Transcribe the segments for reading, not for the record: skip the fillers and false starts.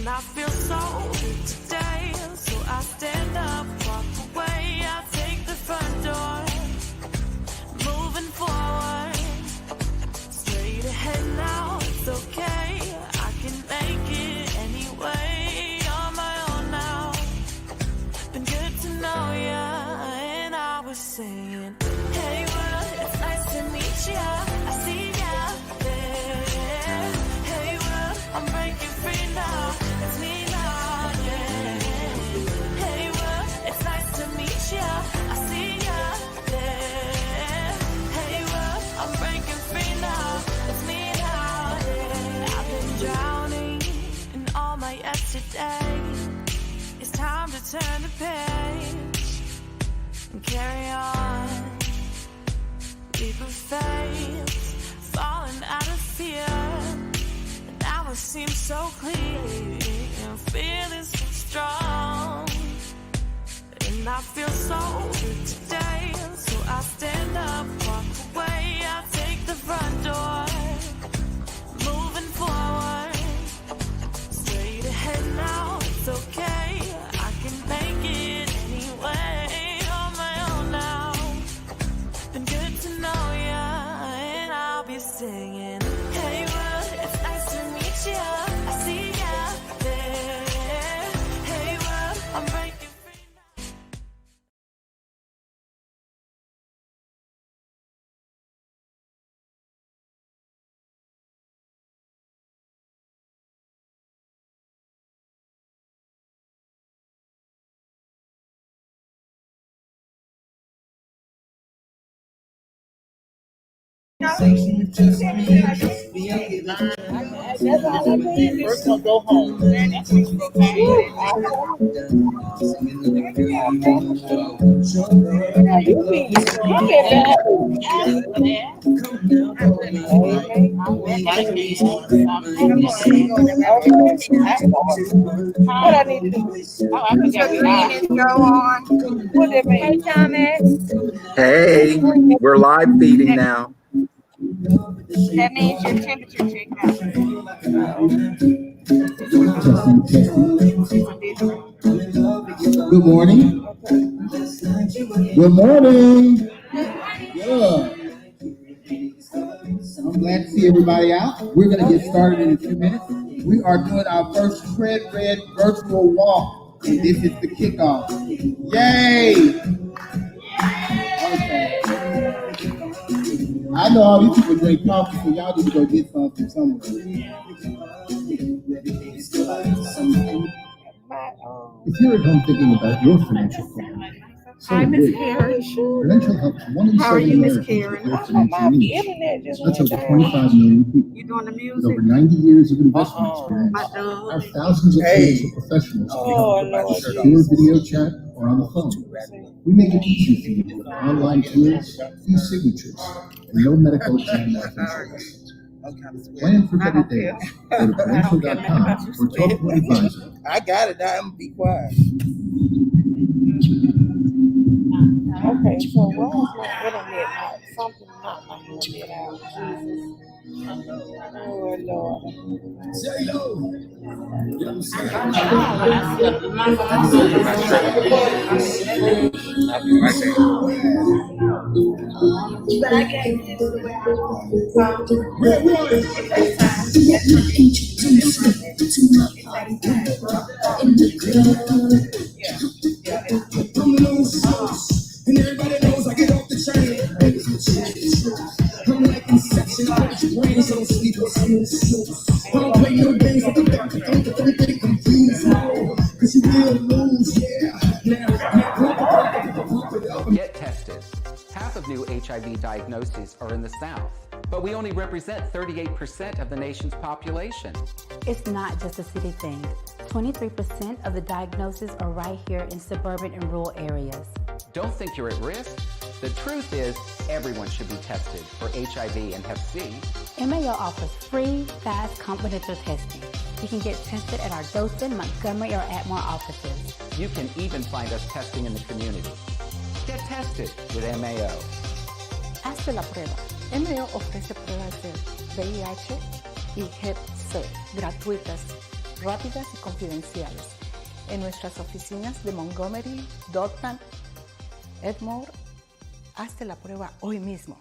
And I feel so good today, so I stand up, walk away, I take the front door, moving forward, straight ahead now, it's okay, I can make it anyway, on my own now, been good to know ya, and I was saying, hey world, it's nice to meet ya, I see ya there, hey world, I'm breaking free now, it's me now, yeah, hey world, it's nice to meet ya, I see ya there, hey world, I'm breaking free now, it's me now, yeah, I've been drowning in all my yesterday, it's time to turn the page and carry on. Deeper faith, falling out of fear. And now it seems so clear, and feeling so strong. And I feel so good today, so I stand up, walk away, I take the front door, moving forward, straight ahead now, it's okay, I can make it anyway, on my own now, been good to know ya, and I'll be singing, hey world, it's nice to meet ya, I see ya there, hey world, I'm breaking free now. First I'll go home. What I need to do? Oh, I forgot. Go on. What did it mean? Hey, Thomas. Hey, we're live feeding now. That means your temperature checked out. Good morning. Good morning. Good. I'm glad to see everybody out. We're going to get started in a few minutes. We are doing our first Tread Red virtual walk, and this is the kickoff. Yay! Okay. I know all these people drink coffee, so y'all need to go get some from somewhere. If you're at home thinking about your financial problem, Hi, Miss Karen. Financial help is one in How are seven you, Miss Americans Karen? with their My financial needs. internet just That's went over down. 25 million people. You doing the With music? over 90 years of investment experience, My dog. our thousands of financial professionals can help provide secure video chat or on the phone. We make it easy for you with online tools, e-signatures, and no medical exam service. Plan for better days. Go to financial.com or talk to an advisor. I got it. Now I'm gonna be quiet. Okay, so why is my internet not something not my internet out? Jesus. Oh Lord. And everybody knows I get off the train. I'm like Inception, I put your brains on sleep or snooze. I don't play no games with the back. Don't get confused, no. Cause you will lose, yeah. Get tested. Half of new HIV diagnoses are in the South, but we only represent 38% of the nation's population. It's not just a city thing. 23% of the diagnoses are right here in suburban and rural areas. Don't think you're at risk. The truth is, everyone should be tested for HIV and Hep C. MAO offers free, fast, confidential testing. You can get tested at our Dothan, Montgomery, or Atmore offices. You can even find us testing in the community. Get tested with MAO. Hazte la prueba. MAO ofrece pruebas de VIH y Hep C gratuitas rápidas y confidenciales en nuestras oficinas de Montgomery, Dothan, Edmore. Hazte la prueba hoy mismo.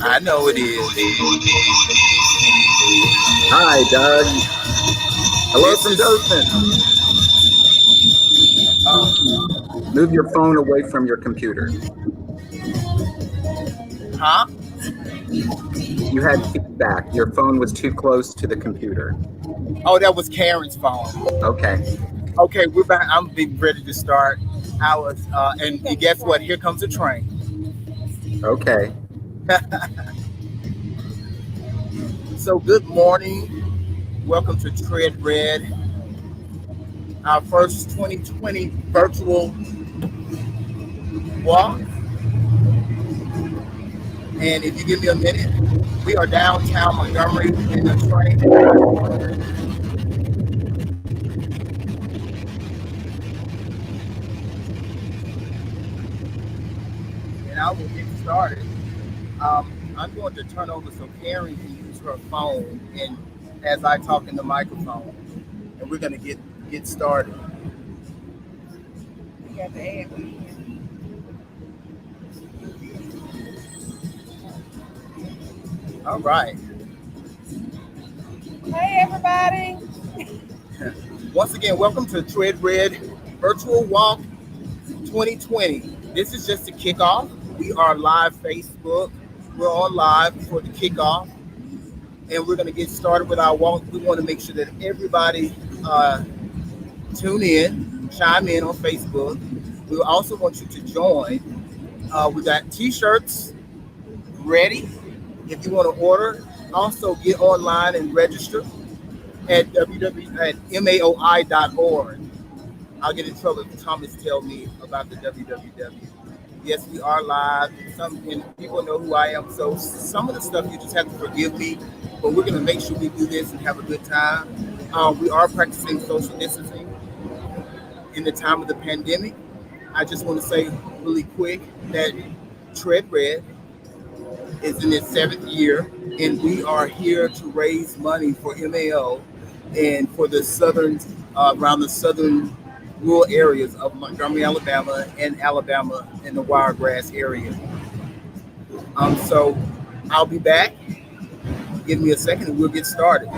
I know it is. Hi, Doug. Hello from Dothan. Move your phone away from your computer. Huh? You had feedback. Your phone was too close to the computer. Oh, that was Karen's phone. Okay. Okay, we're back. I'm ready to start. And guess what? Here comes a train. Okay. So good morning. Welcome to Tread Red, our first 2020 virtual walk. And if you give me a minute, we are downtown Montgomery in the train. And I will get started. I'm going to turn over so Karen can use her phone and as I talk in the microphone. And we're going to get started. We got the ad. All right. Hey, everybody. Once again, welcome to Tread Red Virtual Walk 2020. This is just a kickoff. We are live Facebook. We're on live for the kickoff. And we're going to get started with our walk. We want to make sure that everybody tune in, chime in on Facebook. We also want you to join. We got t-shirts ready if you want to order. Also get online and register at maoi.org. I'll get in trouble if Thomas tells me about the www. Yes, we are live. And people know who I am, so some of the stuff you just have to forgive me, but we're going to make sure we do this and have a good time. We are practicing social distancing in the time of the pandemic. I just want to say really quick that Tread Red is in its 7th year, and we are here to raise money for MAO and for the around the southern rural areas of Montgomery, Alabama, and Alabama in the Wiregrass area. So I'll be back. Give me a second and we'll get started.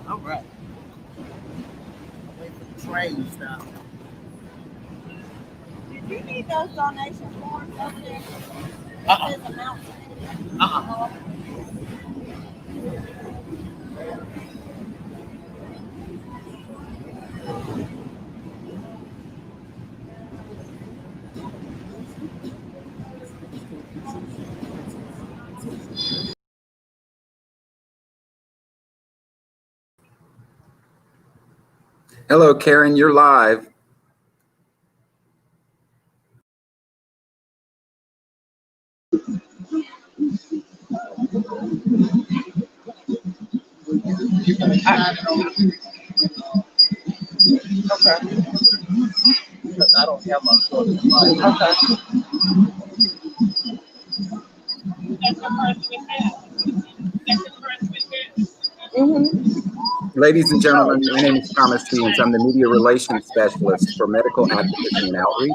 All right. I'm waiting for the train to stop. Did you need those donation forms up there? There's amounts. Hello, Karen. You're live. Okay. Because I don't have my phone. Okay. Ladies and gentlemen, my name is Thomas Deans. I'm the Media Relations Specialist for Medical Advocacy and Outreach.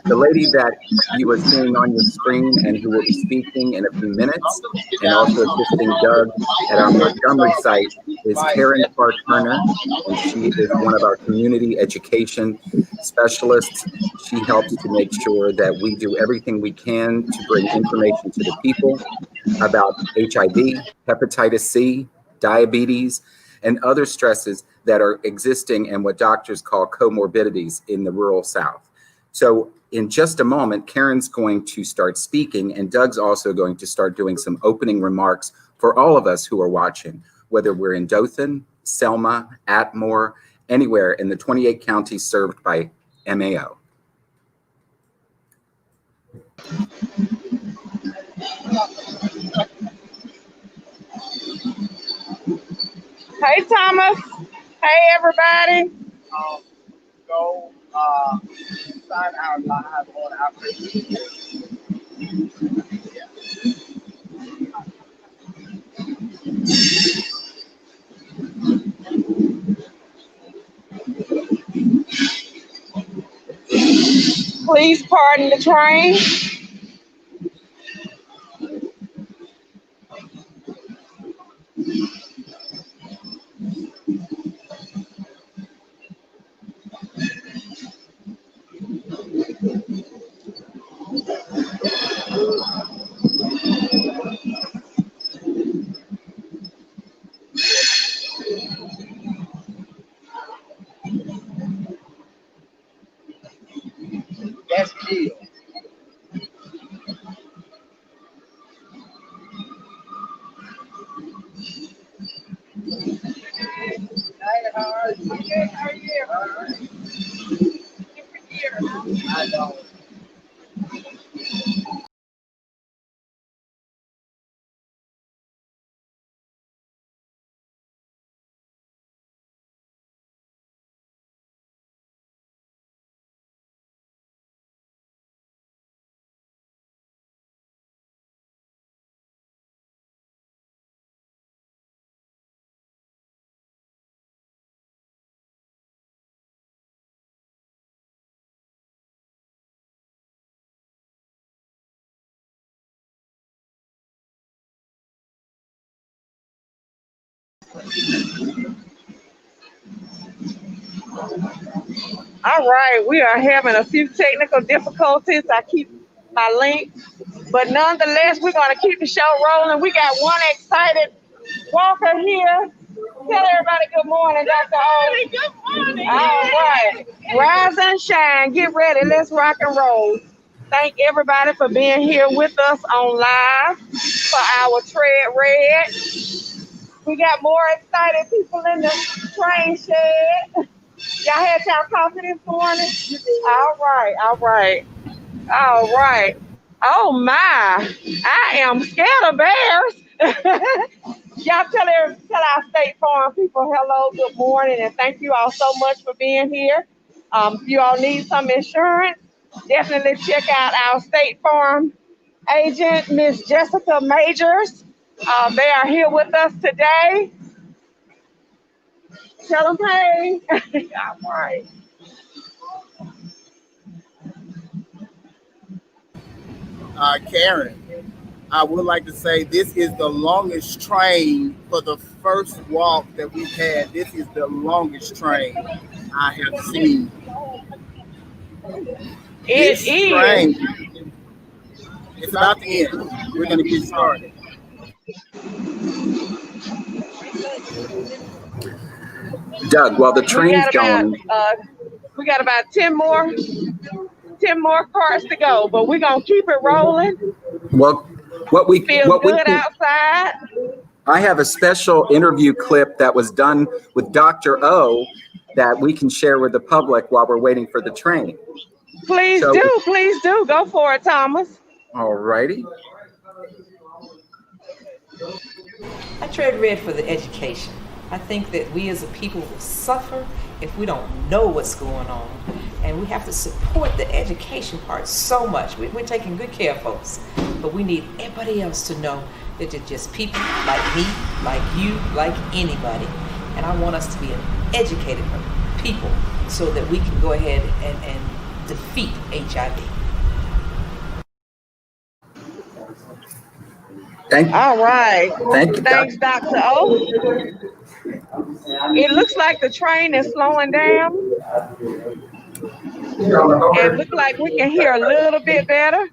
The lady that you are seeing on your screen and who will be speaking in a few minutes and also assisting Doug at our Montgomery site is Karen Turner, and she is one of our community education specialists. She helps to make sure that we do everything we can to bring information to the people about HIV, hepatitis C, diabetes, and other stresses that are existing and what doctors call comorbidities in the rural South. So in just a moment, Karen's going to start speaking, and Doug's also going to start doing some opening remarks for all of us who are watching, whether we're in Dothan, Selma, Atmore, anywhere in the 28 counties served by MAO. Hey, Thomas. Hey, everybody. Go sign out live on our Facebook. Please pardon the train. That's real. Hey, how are you? How are you? All right. Different year. I know. All right, we are having a few technical difficulties. I keep my link, but nonetheless, we're going to keep the show rolling. We got one excited walker here. Tell everybody good morning, Dr. O. Good morning. All right, rise and shine. Get ready. Let's rock and roll. Thank everybody for being here with us on live for our Tread Red. We got more excited people in the train shed. Y'all had y'all coffee this morning? All right, all right, all right. Oh my, I am scared of bears. Y'all tell our State Farm people hello, good morning, and thank you all so much for being here. If you all need some insurance, definitely check out our State Farm agent, Miss Jessica Majors. They are here with us today. Tell them hey. All right. Karen, I would like to say this is the longest train for the first walk that we've had. This is the longest train I have seen. This train, it's about to end. We're going to get started. Doug, while the train's going, We got about 10 more cars to go, but we're gonna keep it rolling. well, Feels good outside. I have a special interview clip that was done with Dr. O that we can share with the public while we're waiting for the train. Please do. Go for it, Thomas. All righty. I tread red for the education. I think that we as a people will suffer if we don't know what's going on. And we have to support the education part so much. We're taking good care of folks. But we need everybody else to know that they're just people like me, like you, like anybody. And I want us to be an educated people so that we can go ahead and defeat HIV. All right. Thank you. Thanks, Dr. O. It looks like the train is slowing down. It looks like we can hear a little bit better.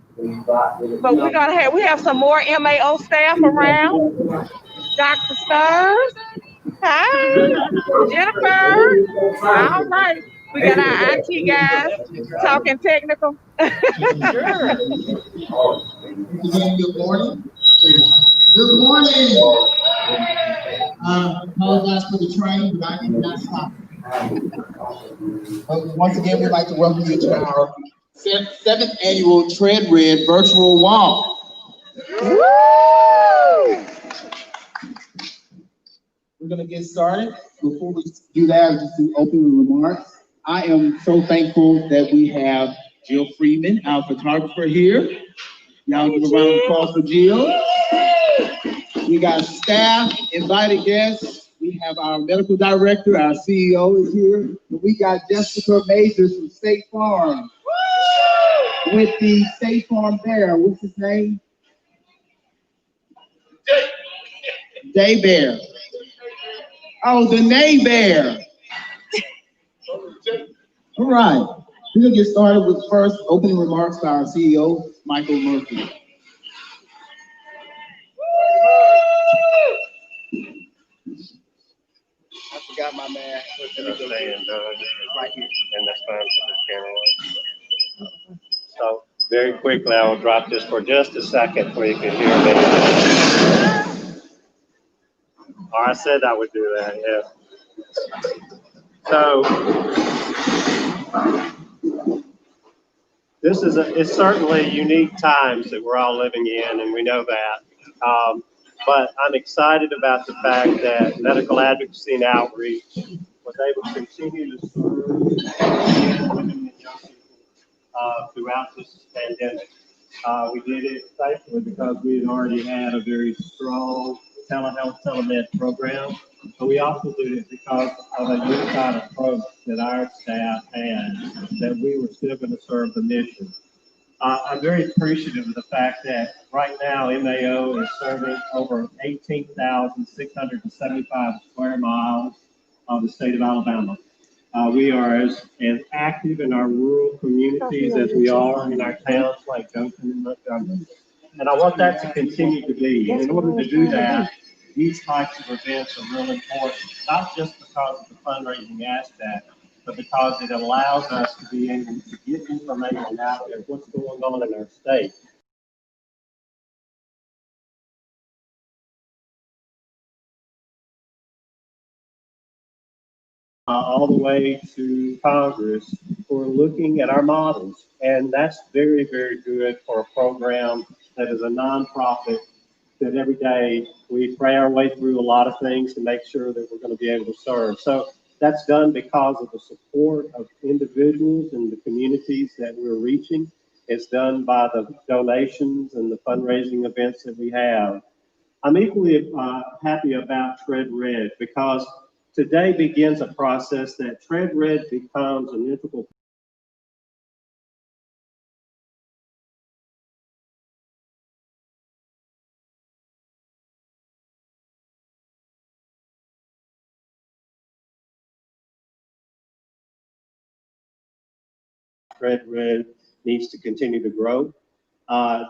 But we have some more MAO staff around. Dr. Stars. Hi. Jennifer. All right. We got our IT guys talking technical. Sure. Again, good morning. Good morning. Apologize for the train, but I did not stop. Once again, we'd like to welcome you to our 7th annual Tread Red virtual walk. Woo! we're going to get started. Before we do that, just do opening remarks. I am so thankful that we have Jill Freeman, our photographer, here. Y'all give a round of applause for Jill. We got staff, invited guests. We have our medical director, our CEO is here. And we got Jessica Majors from State Farm with the State Farm Bear. What's his name? Day Bear. Oh, the Nay Bear. All right. We're going to get started with first opening remarks by our CEO, Michael Murphy. I forgot my man. Right here. And that's fine for this camera. So very quickly, I will drop this for just a second where you can hear me. Oh, I said I would do that, yeah. So this is it's certainly unique times that we're all living in, and we know that. But I'm excited about the fact that medical advocacy and outreach was able to continue to serve women and young people throughout this pandemic. We did it thankfully because we had already had a very strong telehealth, telemed program, but we also did it because of a unified approach that our staff had, that we were still going to serve the mission. I'm very appreciative of the fact that right now MAO is serving over 18,675 square miles of the state of Alabama. We are as active in our rural communities as we are in our towns like Dothan and Montgomery. And I want that to continue to be. And in order to do that, these types of events are really important, not just because of the fundraising aspect, but because it allows us to be able to get information out there, what's going on in our state. All the way to Congress for looking at our models. And that's very, very good for a program that is a nonprofit, that every day we pray our way through a lot of things to make sure that we're going to be able to serve. So that's done because of the support of individuals and the communities that we're reaching. It's done by the donations and the fundraising events that we have. I'm equally happy about Tread Red because today begins a process that Tread Red becomes an integral Tread Red needs to continue to grow.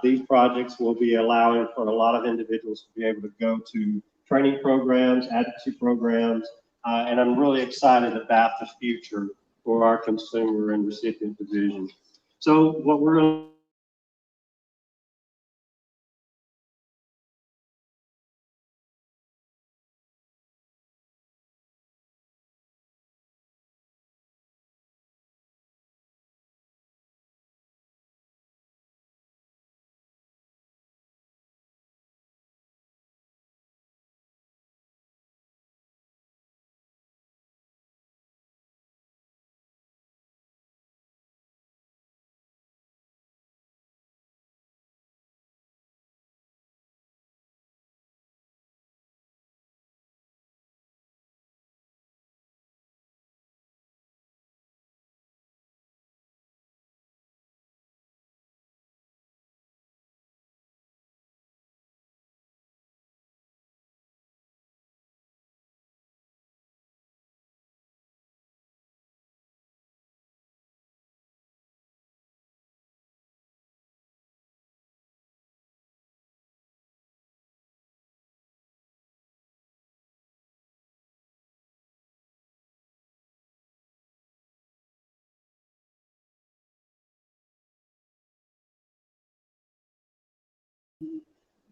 These projects will be allowing for a lot of individuals to be able to go to training programs, advocacy programs, and I'm really excited about the future for our consumer and recipient division. So what we're going to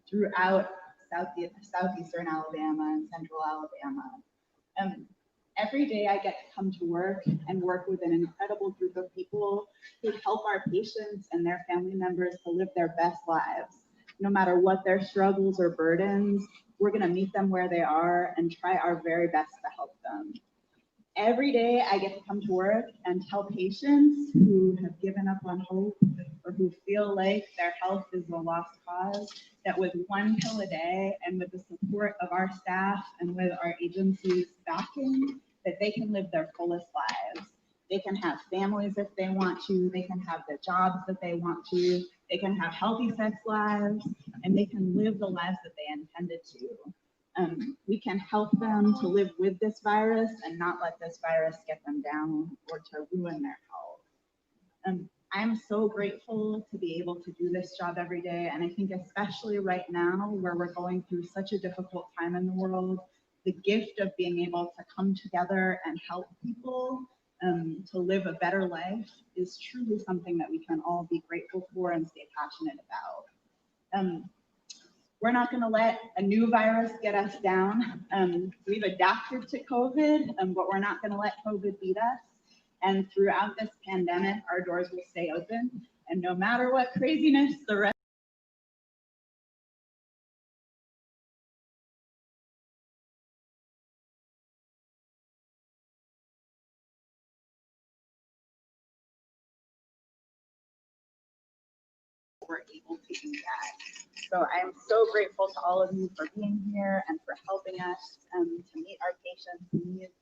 throughout southeastern Alabama and central Alabama. Every day I get to come to work and work with an incredible group of people who help our patients and their family members to live their best lives. no matter what their struggles or burdens, we're going to meet them where they are and try our very best to help them. Every day I get to come to work and tell patients who have given up on hope or who feel like their health is a lost cause that with one pill a day and with the support of our staff and with our agency's backing, that they can live their fullest lives. They can have families if they want to, they can have the jobs that they want to, they can have healthy sex lives, and they can live the lives that they intended to. We can help them to live with this virus and not let this virus get them down or to ruin their health. I'm so grateful to be able to do this job every day. And I think especially right now where we're going through such a difficult time in the world, the gift of being able to come together and help people to live a better life is truly something that we can all be grateful for and stay passionate about. We're not going to let a new virus get us down. We've adapted to COVID, but we're not going to let COVID beat us. And throughout this pandemic, our doors will stay open. And no matter what craziness the rest we're able to do that. So I'm so grateful to all of you for being here and for helping us to meet our patients' needs.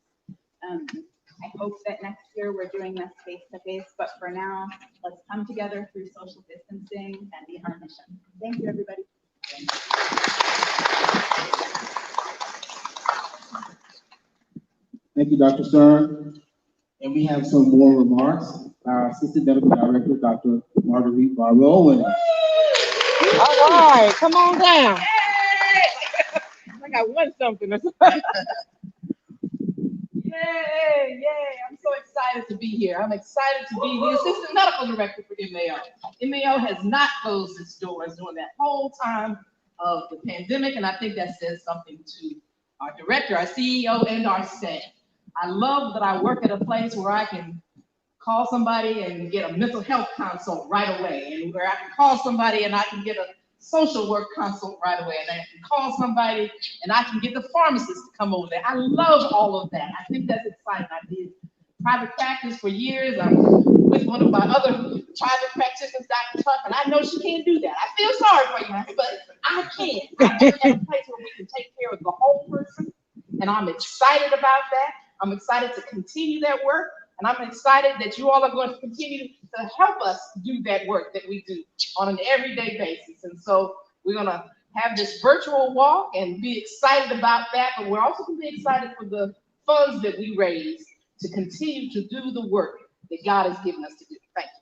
I hope that next year we're doing this face-to-face, but for now, let's come together through social distancing and meet our mission. Thank you, everybody. Thank you, Dr. Stern. And we have some more remarks. Our Assistant Medical Director, Dr. Marguerite Barrow. All right, come on down. I got one something to say. Yay, I'm so excited to be here. I'm excited to be the Assistant Medical Director for MAO. MAO has not closed its doors during that whole time of the pandemic, and I think that says something to our director, our CEO, and our staff. I love that I work at a place where I can call somebody and get a mental health consult right away, and where I can call somebody and I can get a social work consult right away, and I can call somebody and I can get the pharmacist to come over there. I love all of that. I think that's exciting. I did private practice for years. I'm with one of my other private practitioners, Dr. Tuck, and I know she can't do that. I feel sorry for you, but I can. I'm at a place where we can take care of the whole person, and I'm excited about that. I'm excited to continue that work, and I'm excited that you all are going to continue to help us do that work that we do on an everyday basis. And so we're going to have this virtual walk and be excited about that, but we're also going to be excited for the funds that we raise to continue to do the work that God has given us to do. Thank you.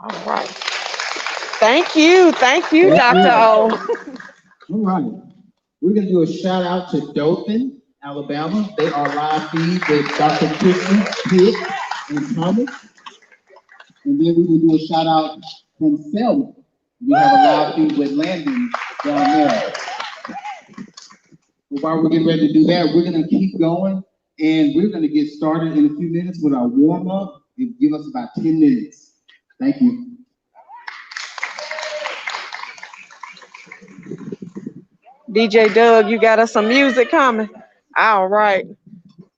All right. Thank you, Dr. O. All right. We're going to do a shout out to Dothan, Alabama. They are live feed with Dr. Christian, Pitt, and Thomas. And then we will do a shout out from Selma. We have a live feed with Landon down there. But while we're getting ready to do that, we're going to keep going, and we're going to get started in a few minutes with our warm up. It'll give us about 10 minutes. Thank you. DJ Doug, you got us some music coming? All right.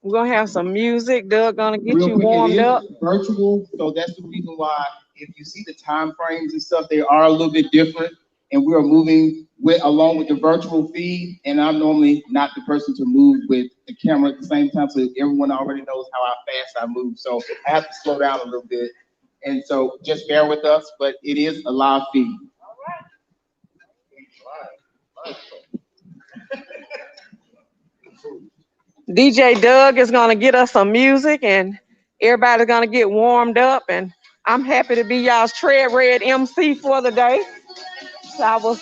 We're going to have some music. Doug going to get you warmed up. Virtual, so that's the reason why if you see the time frames and stuff, they are a little bit different, and we are moving along with the virtual feed, and I'm normally not the person to move with the camera at the same time, so everyone already knows how fast I move, so I have to slow down a little bit, and so just bear with us, but it is a live feed. DJ Doug is going to get us some music, and everybody's going to get warmed up, and I'm happy to be y'all's Tread Red MC for the day. So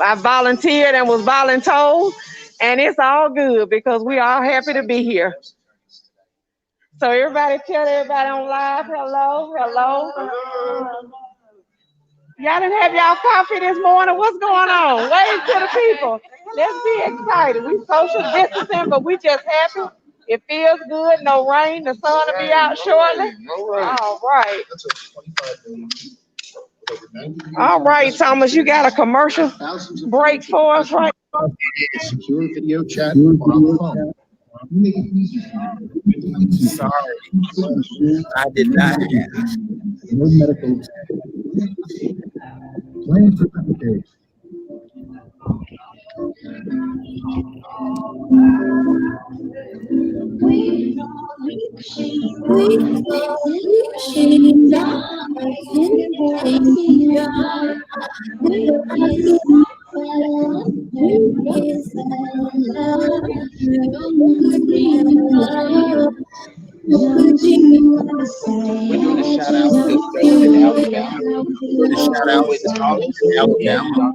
I volunteered and was voluntold, and it's all good because we are happy to be here. So everybody tell everybody on live, hello, hello. Y'all didn't have y'all coffee this morning. What's going on? Wave to the people. Let's be excited. We social distancing, but we just happy. It feels good. No rain. The sun will be out shortly. All right. All right, Thomas, you got a commercial break for us, right? Secure video chat or on the phone. We make it easy for you. Sorry, I did not. No medical. Plan for preparation. For the shout out with Thomas, Alabama,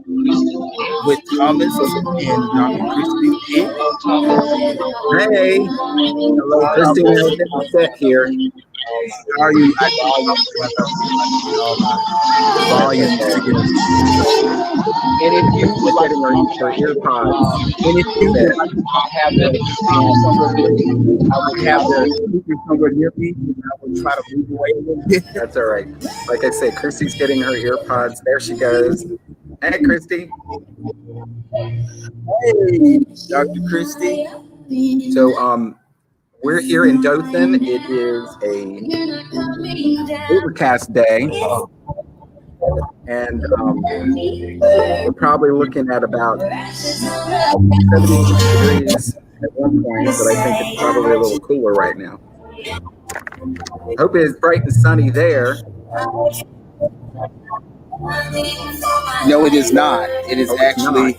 with Thomas and Dr. Christy P. Hey, hello, Christine Set here. How are you? Volume there. And if you would like to use your earpods, And if you there. I have the I would have the speaker somewhere near me. I would try to move away a little bit. That's all right. Like I said, Christy's getting her earpods. There she goes. Hey, Christy. Hey, Dr. Christy. So, we're here in Dothan. It is a overcast day, and we're probably looking at about 76 degrees at one point, but I think it's probably a little cooler right now. Hope it is bright and sunny there. No, it is not. It is actually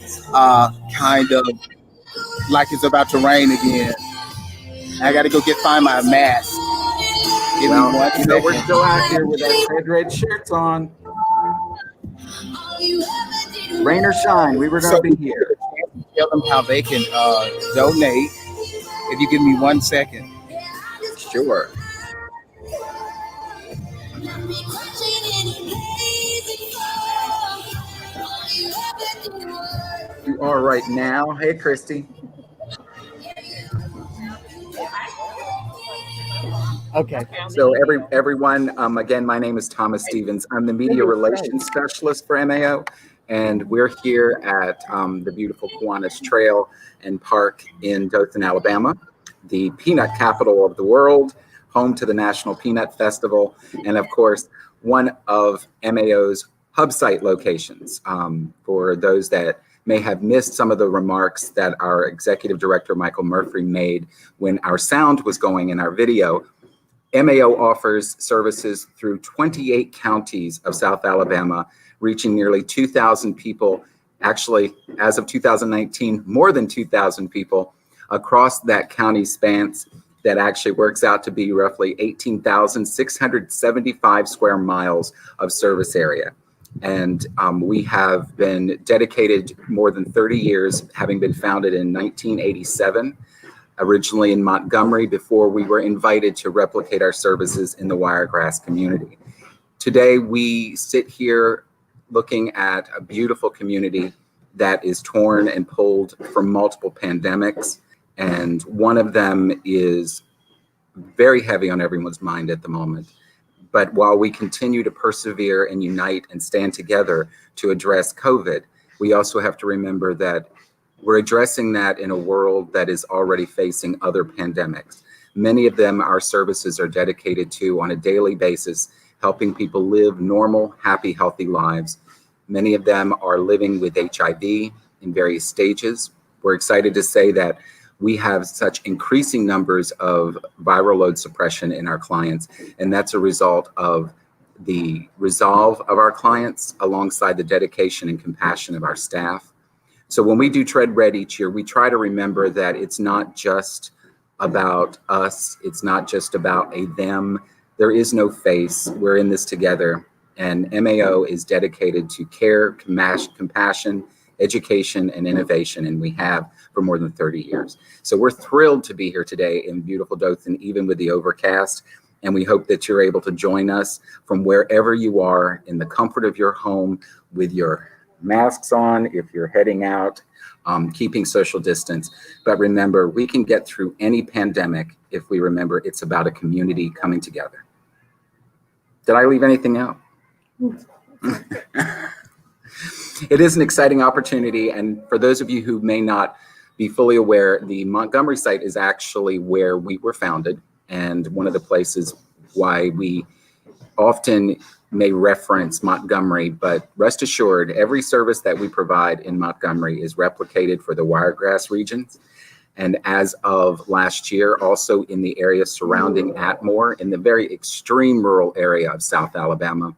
kind of like it's about to rain again. I got to go find my mask. Give me 1 second. We're still out here with our red shirts on. Rain or shine, we were going to be here. Tell them how they can donate. If you give me 1 second. Sure. You are right now. Hey, Christy. Okay. So everyone, again, my name is Thomas Stevens. I'm the media relations specialist for MAO, and we're here at the beautiful Kiwanis Trail and Park in Dothan, Alabama, the peanut capital of the world, home to the National Peanut Festival, and of course, one of MAO's hub site locations. For those that may have missed some of the remarks that our executive director, Michael Murphy, made when our sound was going in our video, MAO offers services through 28 counties of South Alabama, reaching nearly 2,000 people. Actually, as of 2019, more than 2,000 people across that county spans. That actually works out to be roughly 18,675 square miles of service area. And we have been dedicated more than 30 years, having been founded in 1987. Originally in Montgomery, before we were invited to replicate our services in the Wiregrass community. Today, we sit here looking at a beautiful community that is torn and pulled from multiple pandemics. And one of them is very heavy on everyone's mind at the moment. But while we continue to persevere and unite and stand together to address COVID, we also have to remember that we're addressing that in a world that is already facing other pandemics. Many of them our services are dedicated to on a daily basis, helping people live normal, happy, healthy lives. Many of them are living with HIV in various stages. We're excited to say that we have such increasing numbers of viral load suppression in our clients, and that's a result of the resolve of our clients alongside the dedication and compassion of our staff. So when we do Tread Red each year, we try to remember that it's not just about us. It's not just about a them. There is no face. We're in this together. And MAO is dedicated to care, compassion, education, and innovation. And we have for more than 30 years. So we're thrilled to be here today in beautiful Dothan, even with the overcast. And we hope that you're able to join us from wherever you are in the comfort of your home with your masks on if you're heading out, keeping social distance. But remember, we can get through any pandemic if we remember it's about a community coming together. Did I leave anything out? It is an exciting opportunity, and for those of you who may not be fully aware, the Montgomery site is actually where we were founded, and one of the places why we often may reference Montgomery, but rest assured, every service that we provide in Montgomery is replicated for the Wiregrass regions. And as of last year, also in the area surrounding Atmore, in the very extreme rural area of South Alabama.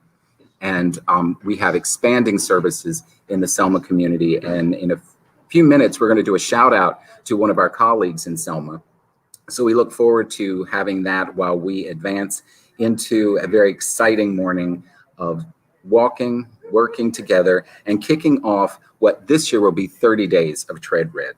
And we have expanding services in the Selma community. And in a few minutes, we're going to do a shout out to one of our colleagues in Selma. So we look forward to having that while we advance into a very exciting morning of walking, working together, and kicking off what this year will be 30 days of Tread Red.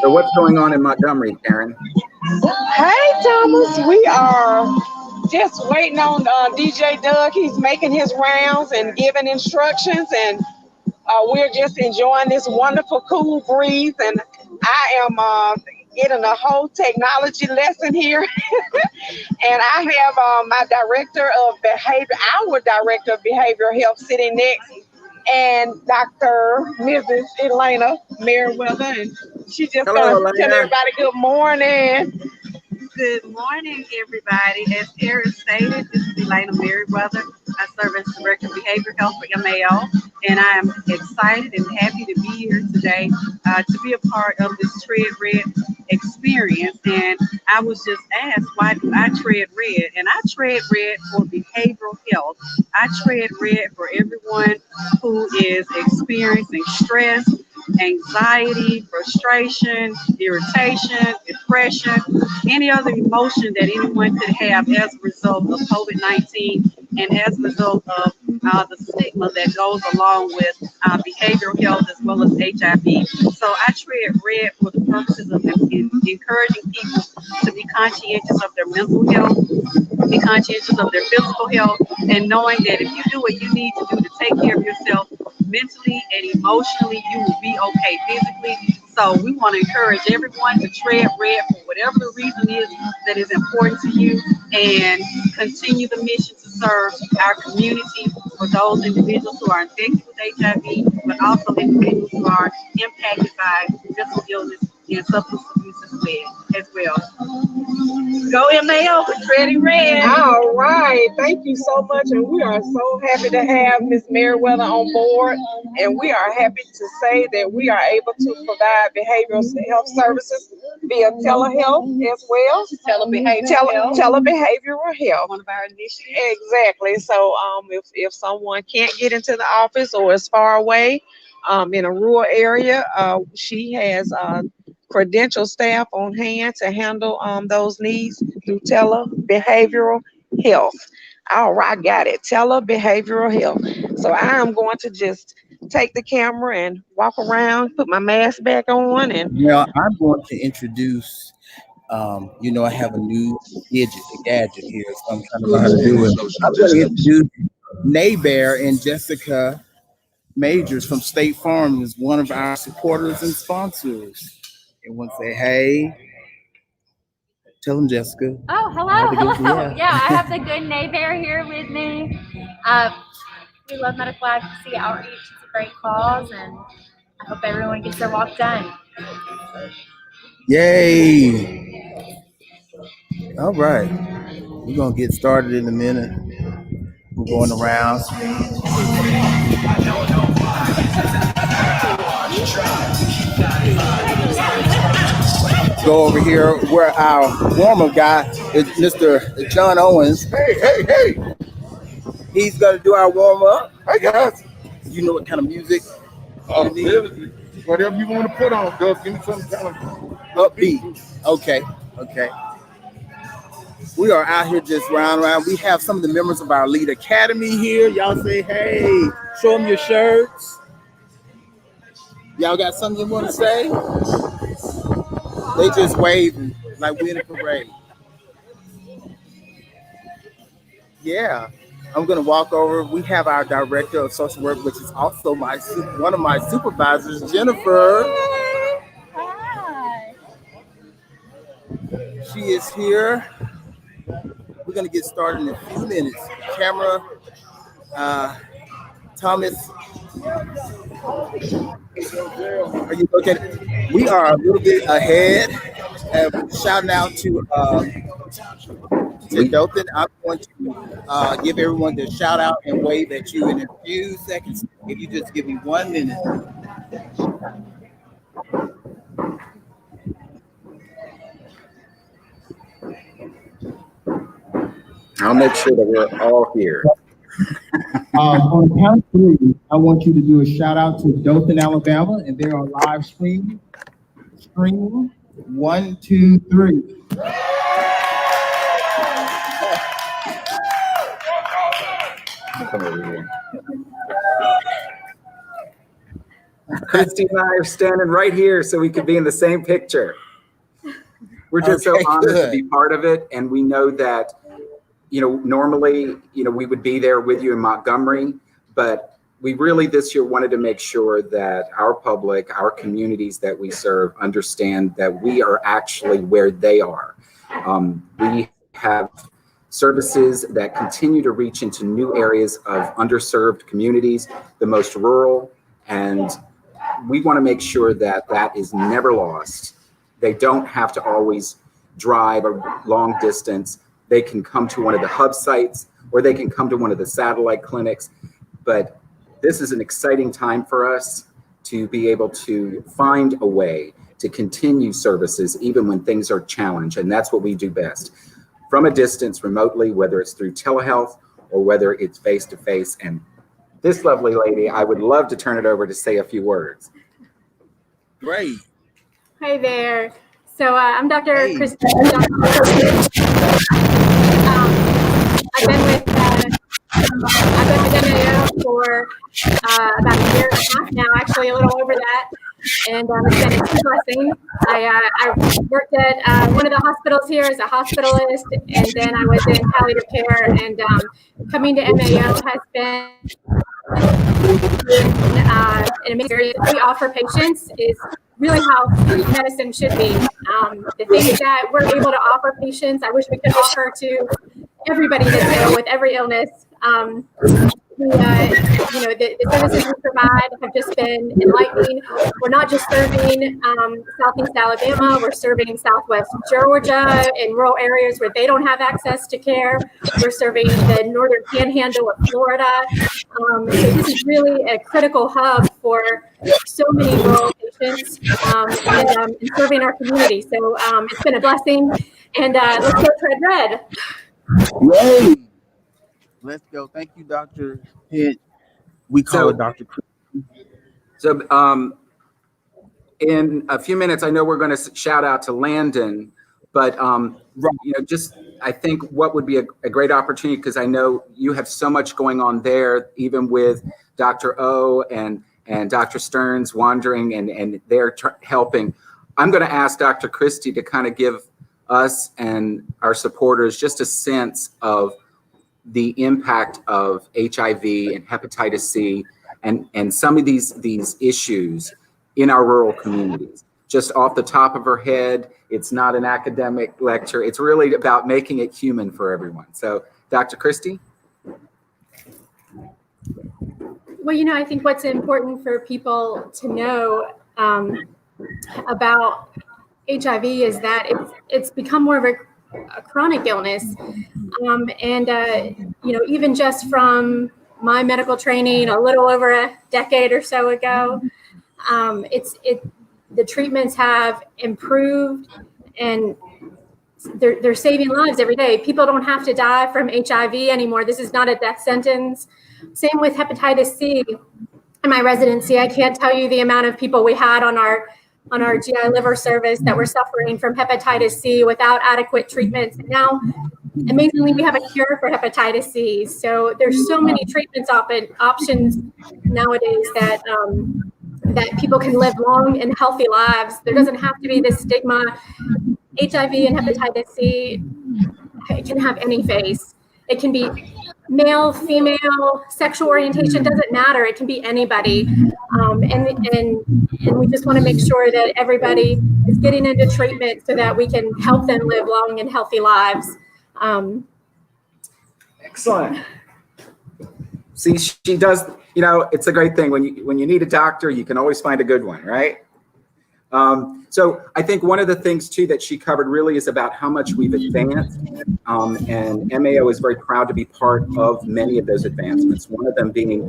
So what's going on in Montgomery, Karen? Hey, Thomas, we are just waiting on DJ Doug. He's making his rounds and giving instructions, and we're just enjoying this wonderful cool breeze. And I am getting a whole technology lesson here. And I have my director of behavior, our director of behavioral health, sitting next, and Mrs. Elena Merriweather, and she just gonna tell everybody good morning. Good morning, everybody. As Karen stated, this is Elena Merriweather. I serve as Director of Behavioral Health for MAO, and I am excited and happy to be here today to be a part of this Tread Red experience. And I was just asked, why do I tread red? And I tread red for behavioral health. I tread red for everyone who is experiencing stress, anxiety, frustration, irritation, depression, any other emotion that anyone could have as a result of COVID-19 and as a result of the stigma that goes along with behavioral health as well as HIV. So I tread red for the purposes of encouraging people to be conscientious of their mental health, be conscientious of their physical health, and knowing that if you do what you need to do to take care of yourself mentally and emotionally, you will be okay physically. So we want to encourage everyone to tread red for whatever the reason is that is important to you, and continue the mission to serve our community for those individuals who are infected with HIV, but also individuals who are impacted by mental illness and substance abuse as well. Go MAO for treading red. All right, thank you so much, and we are so happy to have Ms. Merriweather on board, and we are happy to say that we are able to provide behavioral health services via telehealth as well. Telebehavioral health. One of our initiatives. Exactly. So if someone can't get into the office or is far away in a rural area, she has credentialed staff on hand to handle those needs through telebehavioral health. All right, got it. Telebehavioral health. So I am going to just take the camera and walk around, put my mask back on, and I'm going to introduce. I have a new gadget here, so I'm trying to learn how to do it. I'm going to introduce Naybear and Jessica Majors from State Farm is one of our supporters and sponsors. And want to say, hey, tell them, Jessica. Oh, hello. Yeah, I have the good Naybear here with me. We love medical advocacy outreach. It's a great cause, and I hope everyone gets their walk done. Yay. All right. We're going to get started in a minute. We're going around. Go over here where our warm-up guy is Mr. John Owens. Hey. He's going to do our warm-up. Hey, guys. You know what kind of music? Whatever you want to put on, Doug. Give me some kind of upbeat. Okay. We are out here just round around. We have some of the members of our Lead Academy here. Y'all say, hey. Show them your shirts. Y'all got something you want to say? They just waving like we're in a parade. Yeah. I'm going to walk over. We have our director of social work, which is also one of my supervisors, Jennifer. She is here. We're going to get started in a few minutes. Camera, Thomas, are you looking? We are a little bit ahead. Shouting out to Dothan. I'm going to give everyone the shout out and wave at you in a few seconds. If you just give me 1 minute. I'll make sure that we're all here. On count 3, I want you to do a shout out to Dothan, Alabama, and they're on live stream. Stream 1, 2, 3. Come over here. Christy and I are standing right here so we could be in the same picture. We're just so honored to be part of it, and we know that, normally, we would be there with you in Montgomery, but we really this year wanted to make sure that our public, our communities that we serve, understand that we are actually where they are. We have services that continue to reach into new areas of underserved communities, the most rural, and we want to make sure that that is never lost. They don't have to always drive a long distance. They can come to one of the hub sites, or they can come to one of the satellite clinics. But this is an exciting time for us to be able to find a way to continue services even when things are challenged. And that's what we do best. From a distance, remotely, whether it's through telehealth or whether it's face-to-face. And this lovely lady, I would love to turn it over to say a few words. Great. Hi there. So I'm Dr. Christy. I've been with MAO for about a year and a half now, actually a little over that. And it's been a true blessing. I worked at one of the hospitals here as a hospitalist, and then I was in palliative care. And coming to MAO has been an amazing experience. What we offer patients is really how medicine should be. The things that we're able to offer patients, I wish we could offer to everybody that's ill with every illness. The services we provide have just been enlightening. We're not just serving Southeast Alabama, we're serving Southwest Georgia in rural areas where they don't have access to care. We're serving the northern panhandle of Florida. So this is really a critical hub for so many rural patients and serving our community. So it's been a blessing, and let's go Tread Red. Yay! Let's go. Thank you, Dr. Pitt. We call it Dr. Chris. So in a few minutes, I know we're going to shout out to Landon, but I think what would be a great opportunity, because I know you have so much going on there, even with Dr. O and Dr. Stearns wandering and they're helping. I'm going to ask Dr. Christy to kind of give us and our supporters just a sense of the impact of HIV and hepatitis C and some of these issues in our rural communities. Just off the top of her head, it's not an academic lecture. It's really about making it human for everyone. So, Dr. Christy? Well, I think what's important for people to know about HIV is that it's become more of a chronic illness. Even just from my medical training a little over a decade or so ago, the treatments have improved, and they're saving lives every day. People don't have to die from HIV anymore. This is not a death sentence. Same with hepatitis C. In my residency, I can't tell you the amount of people we had on our GI liver service that were suffering from hepatitis C without adequate treatments. And now, amazingly, we have a cure for hepatitis C. So there's so many treatments options nowadays that people can live long and healthy lives. There doesn't have to be this stigma. HIV and hepatitis C, it can have any face. It can be male, female, sexual orientation doesn't matter. It can be anybody. And we just want to make sure that everybody is getting into treatment so that we can help them live long and healthy lives. Excellent. See, she does, you know, it's a great thing. When you need a doctor, you can always find a good one, right? So I think one of the things too that she covered really is about how much we've advanced, and MAO is very proud to be part of many of those advancements. One of them being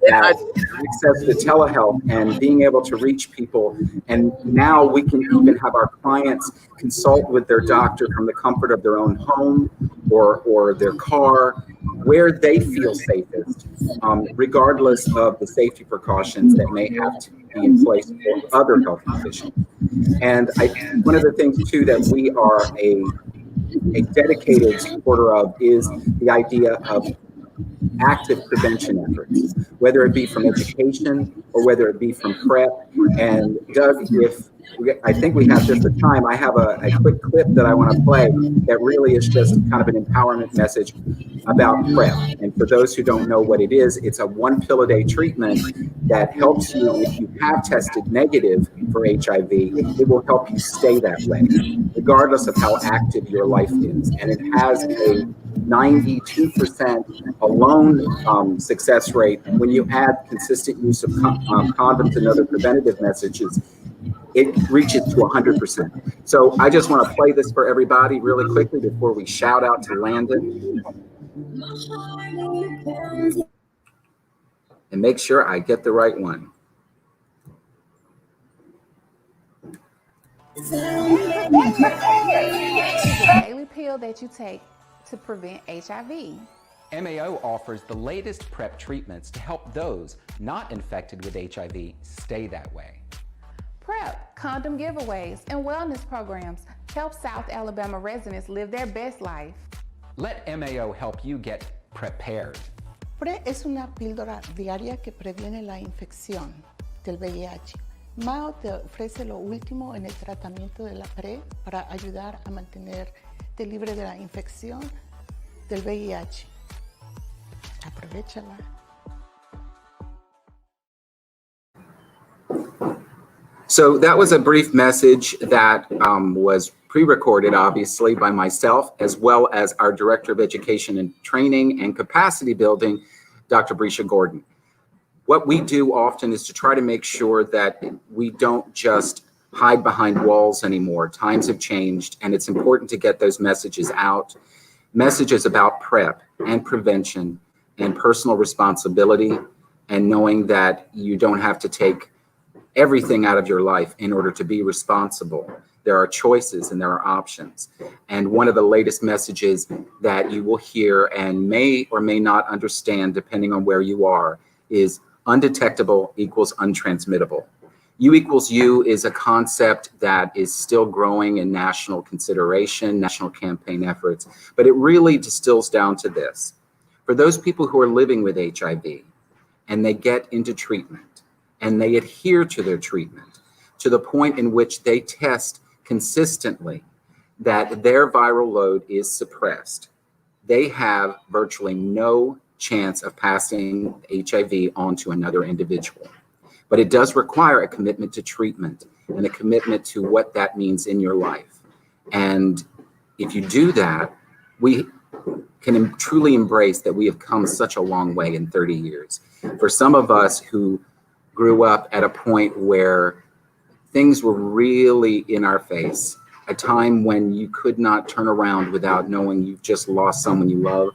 that access to telehealth and being able to reach people. And now we can even have our clients consult with their doctor from the comfort of their own home or their car, where they feel safest, regardless of the safety precautions that may have to be in place for other health conditions. And one of the things too that we are a dedicated supporter of is the idea of active prevention efforts, whether it be from education or whether it be from PrEP. And Doug, I think we have just the time, I have a quick clip that I want to play that really is just kind of an empowerment message about PrEP. And for those who don't know what it is, it's a 1 pill a day treatment that helps you if you have tested negative for HIV. It will help you stay that way, regardless of how active your life is. And it has a 92% alone success rate. When you add consistent use of condoms and other preventative messages, it reaches to 100%. So I just want to play this for everybody really quickly before we shout out to Landon. And make sure I get the right one. It's a daily pill that you take to prevent HIV. MAO offers the latest PrEP treatments to help those not infected with HIV stay that way. PrEP, condom giveaways, and wellness programs help South Alabama residents live their best life. Let MAO help you get prepared. PrEP es una píldora diaria que previene la infección del VIH. MAO te ofrece lo último en el tratamiento de la PrEP para ayudar a mantenerte libre de la infección del VIH. Aprovechala. So that was a brief message that was pre-recorded, obviously, by myself, as well as our Director of Education and Training and Capacity Building, Dr. Brescia Gordon. What we do often is to try to make sure that we don't just hide behind walls anymore. Times have changed, and it's important to get those messages out. Messages about PrEP and prevention and personal responsibility, and knowing that you don't have to take everything out of your life in order to be responsible. There are choices and there are options. And one of the latest messages that you will hear and may or may not understand, depending on where you are, is undetectable equals untransmittable. U equals U is a concept that is still growing in national consideration, national campaign efforts, but it really distills down to this. For those people who are living with HIV and they get into treatment, and they adhere to their treatment to the point in which they test consistently that their viral load is suppressed, they have virtually no chance of passing HIV on to another individual. But it does require a commitment to treatment and a commitment to what that means in your life. And if you do that, we can truly embrace that we have come such a long way in 30 years. For some of us who grew up at a point where things were really in our face, a time when you could not turn around without knowing you've just lost someone you love,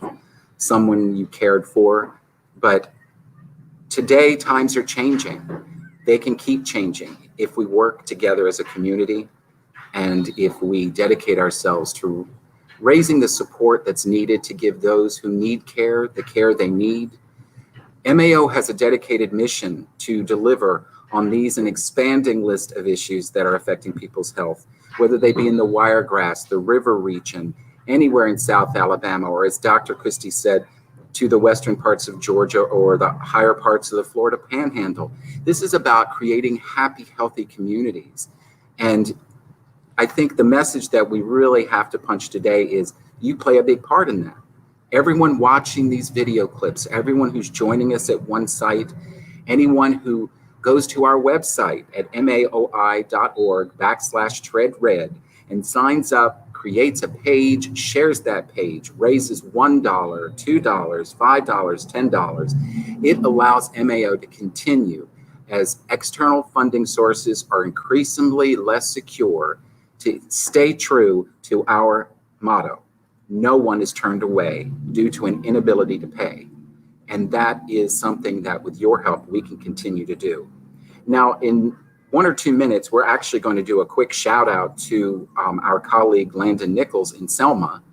someone you cared for. But today, times are changing. They can keep changing if we work together as a community and if we dedicate ourselves to raising the support that's needed to give those who need care the care they need. MAO has a dedicated mission to deliver on these an expanding list of issues that are affecting people's health, whether they be in the Wiregrass, the river region, anywhere in South Alabama, or as Dr. Christie said, to the western parts of Georgia or the higher parts of the Florida Panhandle. This is about creating happy, healthy communities. And I think the message that we really have to punch today is you play a big part in that. everyone watching these video clips, everyone who's joining us at one site, anyone who goes to our website at maoi.org/treadred and signs up, creates a page, shares that page, raises $1, $2, $5, $10. It allows MAO to continue as external funding sources are increasingly less secure to stay true to our motto. No one is turned away due to an inability to pay. And that is something that with your help, we can continue to do. Now, in 1 or 2 minutes, we're actually going to do a quick shout out to our colleague, Landon Nichols in Selma.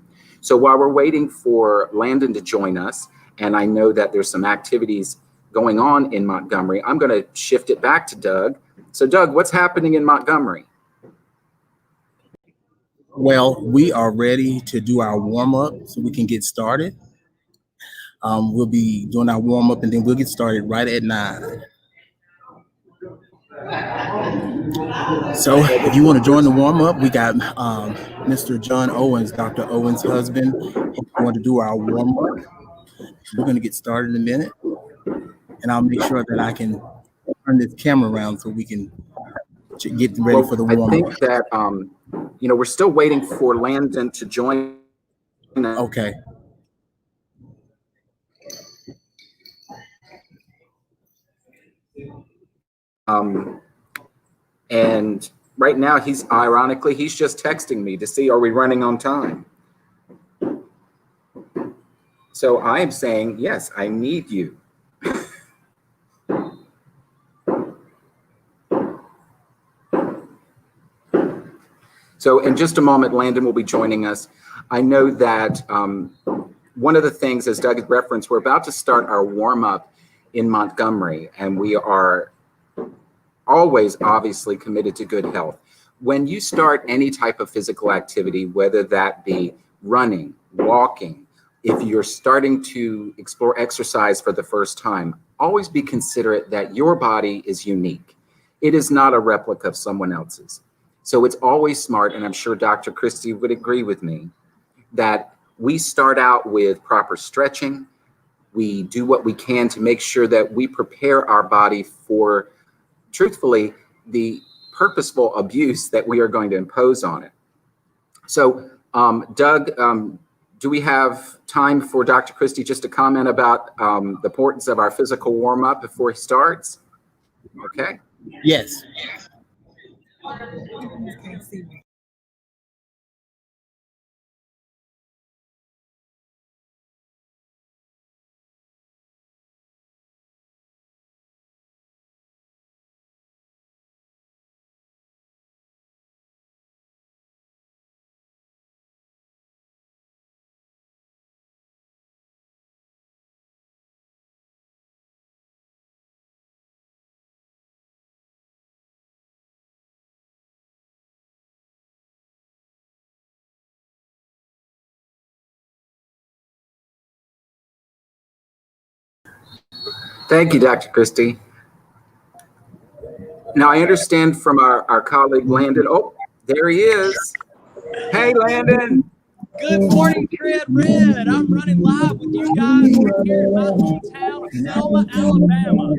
So while we're waiting for Landon to join us, and I know that there's some activities going on in Montgomery, I'm going to shift it back to Doug. So Doug, what's happening in Montgomery? Well, we are ready to do our warm-up so we can get started. We'll be doing our warm-up and then we'll get started right at 9. So if you want to join the warm-up, we got Mr. John Owens, Dr. Owens' husband. He's going to do our warm-up. We're going to get started in a minute. And I'll make sure that I can turn this camera around so we can get ready for the warm-up. I think that, we're still waiting for Landon to join. Okay. And right now he's just texting me to see, are we running on time? So I am saying, yes, I need you. So in just a moment, Landon will be joining us. I know that one of the things, as Doug had referenced, we're about to start our warm-up in Montgomery, and we are always obviously committed to good health. When you start any type of physical activity, whether that be running, walking, if you're starting to explore exercise for the first time, always be considerate that your body is unique. It is not a replica of someone else's. So it's always smart, and I'm sure Dr. Christie would agree with me, that we start out with proper stretching. We do what we can to make sure that we prepare our body for, truthfully, the purposeful abuse that we are going to impose on it. So, Doug, do we have time for Dr. Christie just to comment about the importance of our physical warm-up before he starts? Okay. Yes. Thank you, Dr. Christie. Now, I understand from our colleague, Landon. Oh, there he is. Hey, Landon. Good morning, Tread Red. I'm running live with you guys right here in my hometown of Selma, Alabama. I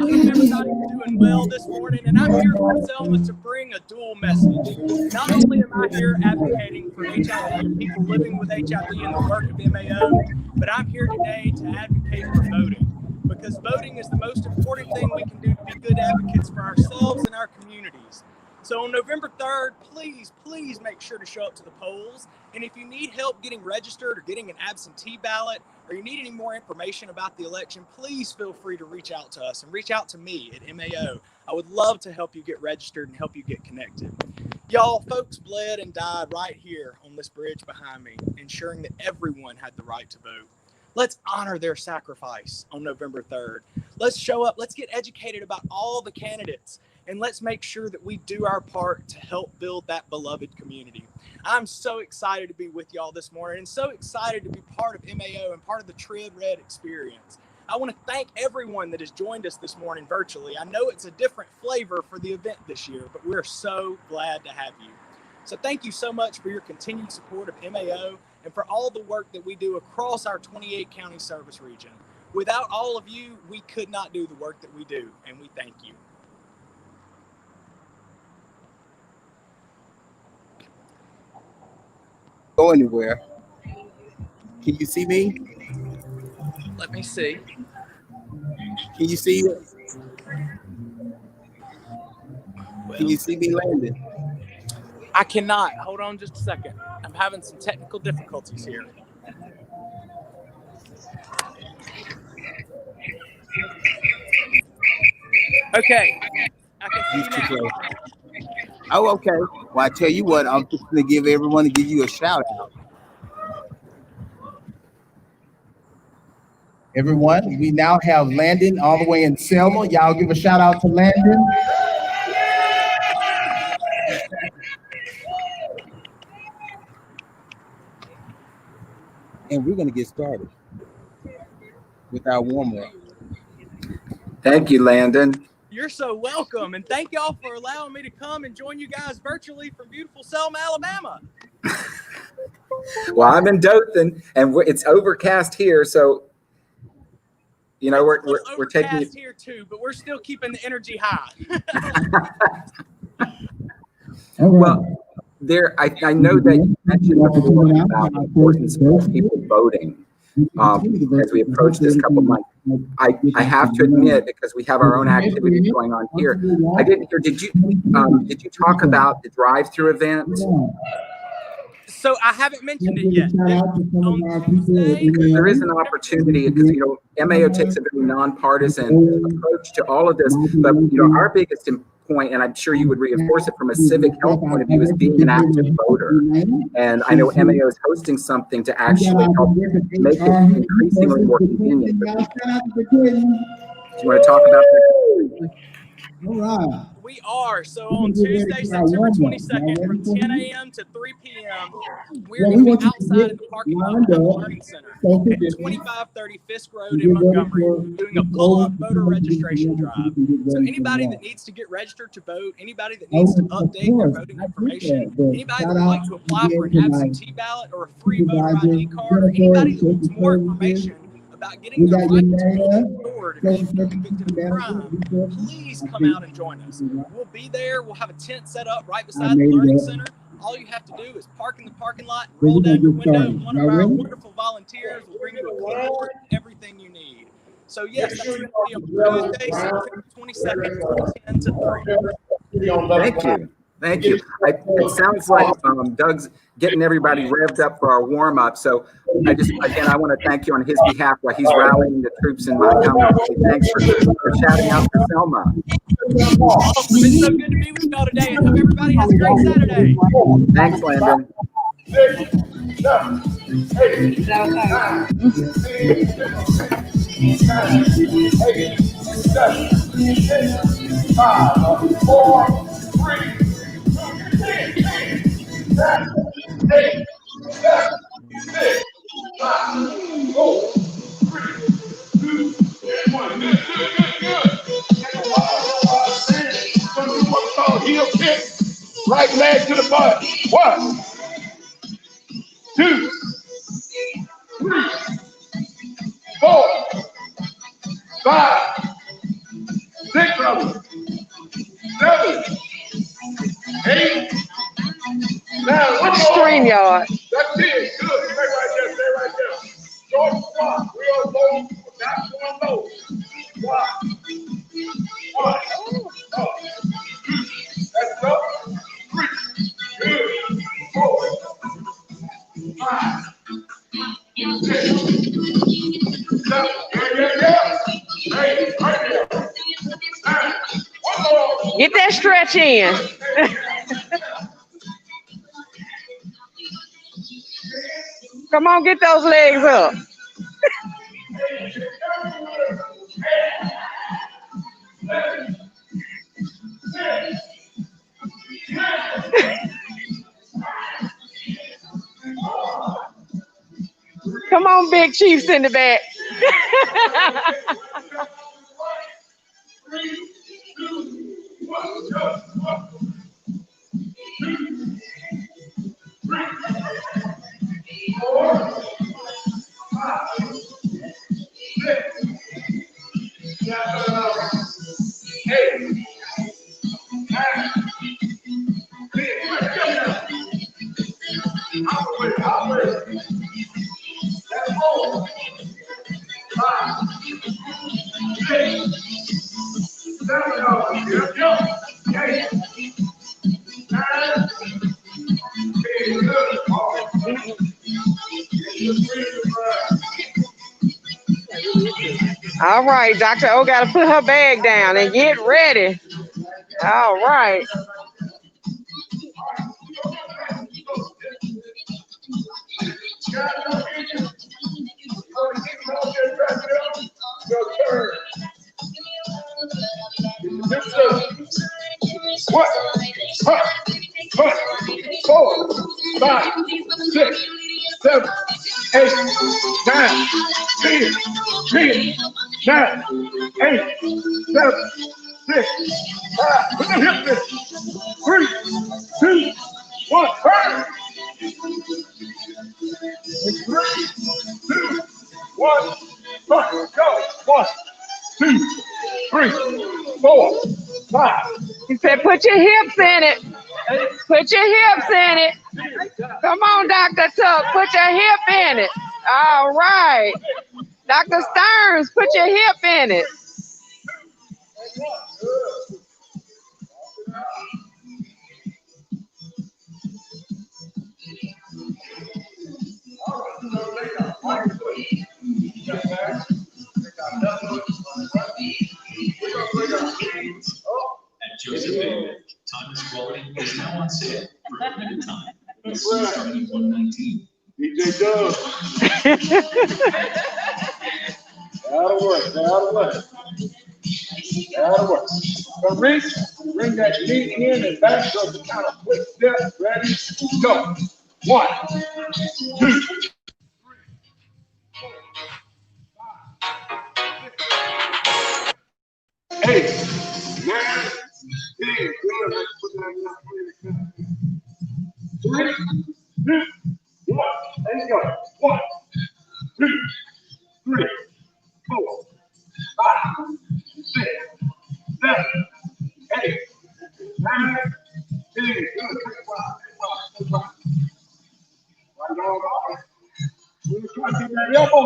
hope everybody's doing well this morning, and I'm here from Selma to bring a dual message. Not only am I here advocating for HIV and people living with HIV and the work of MAO, but I'm here today to advocate for voting, because voting is the most important thing we can do to be good advocates for ourselves and our communities. So on November 3rd, please make sure to show up to the polls. And if you need help getting registered or getting an absentee ballot, or you need any more information about the election, please feel free to reach out to us and reach out to me at MAO. I would love to help you get registered and help you get connected. Y'all, folks bled and died right here on this bridge behind me, ensuring that everyone had the right to vote. Let's honor their sacrifice on November 3rd. Let's show up. Let's get educated about all the candidates. And let's make sure that we do our part to help build that beloved community. I'm so excited to be with y'all this morning and so excited to be part of MAO and part of the Tread Red experience. I want to thank everyone that has joined us this morning virtually. I know it's a different flavor for the event this year, but we're so glad to have you. So thank you so much for your continued support of MAO and for all the work that we do across our 28 county service region. Without all of you, we could not do the work that we do, and we thank you. Go anywhere. Can you see me? Let me see. Can you see it? Can you see me, Landon? I cannot. Hold on just a second. I'm having some technical difficulties here. Okay. I can see you now. Oh, okay. Well, I tell you what, I'm just going to give you a shout out. Everyone, we now have Landon all the way in Selma. Y'all give a shout out to Landon. And we're going to get started with our warm-up. Thank you, Landon. You're so welcome, and thank y'all for allowing me to come and join you guys virtually from beautiful Selma, Alabama. Well, I'm in Dothan, and it's overcast here, so you know we're taking it here too, but we're still keeping the energy high. Well, I know that you mentioned before about the importance of people voting as we approach this couple of months. I have to admit, because we have our own activities going on here, I didn't hear. Did you talk about the drive-through event? So I haven't mentioned it yet. On Tuesday, there is an opportunity, because MAO takes a very nonpartisan approach to all of this. But our biggest point, and I'm sure you would reinforce it from a civic health point of view, is being an active voter. And I know MAO is hosting something to actually help make it increasingly more convenient for people. Do you want to talk about that? All right. We are. So on Tuesday, September 22nd, from 10 a.m. to 3 p.m., we're going to be outside of the parking lot of the Learning Center at 2530 Fisk Road in Montgomery, doing a pull-up voter registration drive. So anybody that needs to get registered to vote, anybody that needs to update their voting information, anybody that would like to apply for an absentee ballot or a free voter ID card, or anybody that wants more information about getting their right to vote restored if you've been convicted of a crime, please come out and join us. We'll be there. We'll have a tent set up right beside the Learning Center. All you have to do is park in the parking lot, roll down your window, and one of our wonderful volunteers will bring you a clipboard and everything you need. So yes, that's going to be on Tuesday, September 22nd, from 10 to 3. Thank you. Thank you. It sounds like Doug's getting everybody revved up for our warm-up. So I want to thank you on his behalf while he's rallying the troops in Montgomery. Thanks for shouting out for Selma. It's been so good to be with y'all today, and hope everybody has a great Saturday. Thanks, Landon. 6, 7, 8, 7, 6, 5, 4, 3, 2, 8, 7, 6, 5, 4, 3, 2, 1. Good. Gonna do what's called heel kick. Right leg to the butt. 1, 2, 3, 4, 5, 6, 7, 8, 9. What StreamYard? That's it. Good. Stay right there. Short squat. Real low. Not going low. Squat. 1, 2. That's up. 3. Good. 4, 5, 6, 7. Yeah. 8. Right there. 9. One more. Get that stretch in. Come on, get those legs up. Come on, big chiefs in the back. 3, 2, 1. All right, Dr. O got to put her bag down and get ready. All right. What? 4, 5, 6, 7, 8, 9, 10, 9, 8, 7, 6, 5. Put them hips in. 3, 2, 1. Burn. 3, 2, 1. Burn. Go. 1, 2, 3, 4, 5. He said, put your hips in it. Put your hips in it. Come on, Dr. Tuck, put your hip in it. All right. Dr. Stearns, put your hip in it. At Joseph Bailey, Timeless Quality is now on sale for a limited time. This is starting at $119. DJ Doug. Out of work. So reach, bring that knee in and back, so it's kind of quick step. Ready? Go. 1, 2, 8, 9, 10. Good. Let's put that in. 3, 2, 1. Let's go. 1, 2, 3, 4, 5, 6, 7, 8, 9, 10. Good. Take 5. Right on. We're trying to get that elbow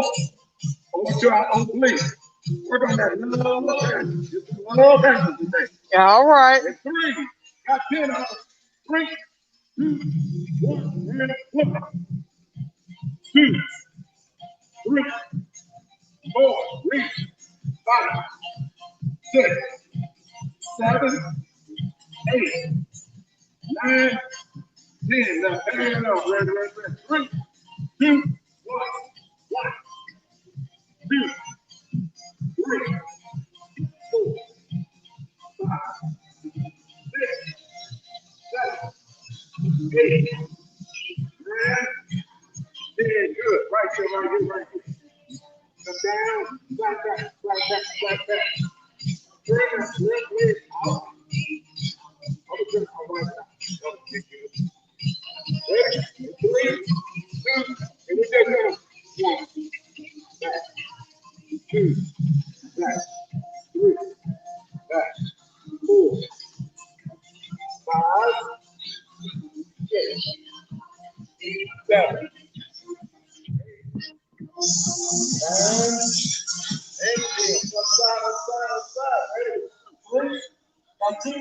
over to our own place. Work on that little ankle today. All right. 3. Got 10 of them. 3, 2, 1, and flip it. 2, 3, 4, reach. 5, 6, 7, 8, 9, 10. Now, hand up. Ready. 3, 2, 1, 2, 3, 4, 5, 6, 7, 8, 9, 10. Good. Right here. Come down. Right back. Bring us. Out. Ready? 3, 2, and we just go. 1, back, 2, back, 3, back, 4, 5, 6, 7, 9, 8. One side. Ready? 3, 2,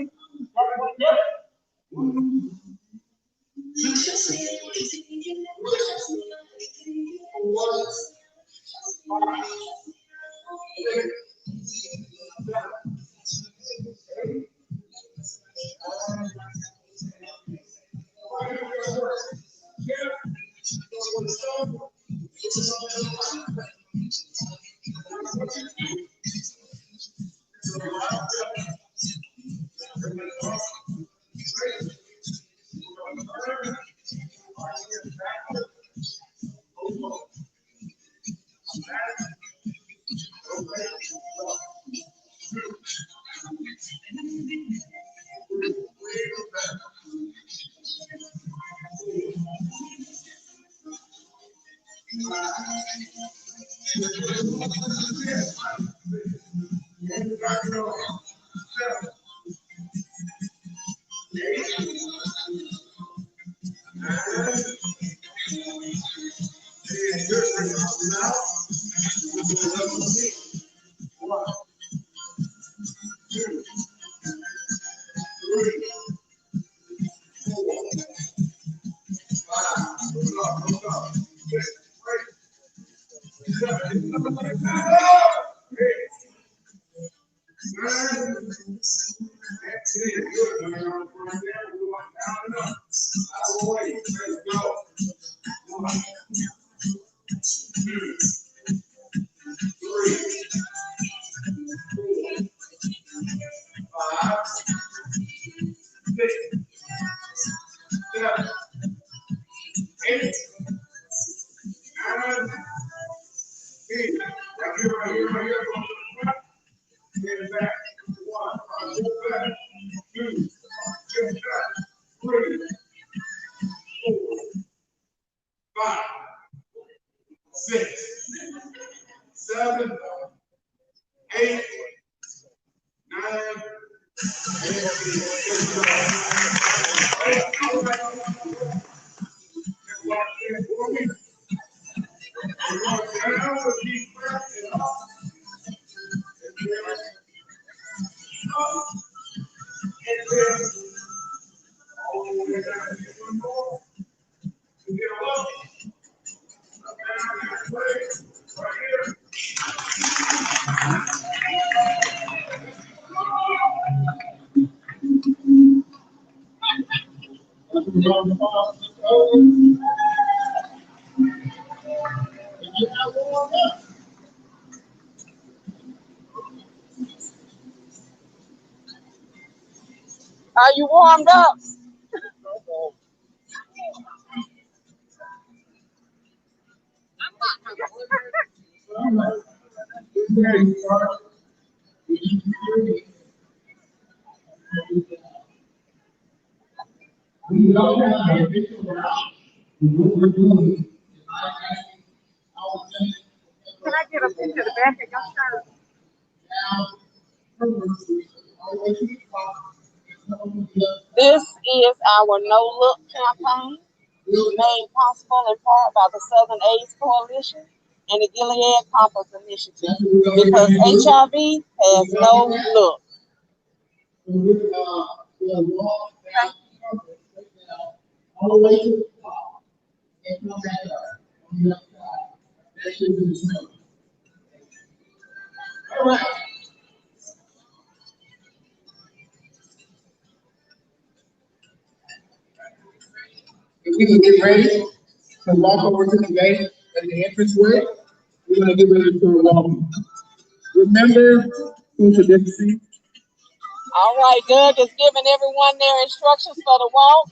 1, go. 1, 2, 4, 5, 7, 8, 7, 8, 9, 10. Right here, right here, right here. From the front, and back. 1, 2, 3, 4, 5, 6, 7, 8, 9, Are you warmed up? Can I get a picture of the back of your shirt? This is our No Look campaign, made possible in part by the Southern AIDS Coalition and the Gilead Compass Initiative, because HIV has no look. All the way to the top and come back up on the other side. That should be the same. All right. If we can get ready to walk over to the gate at the entranceway, we're going to get ready to walk. Remember social distancing. All right, Doug is giving everyone their instructions for the walk,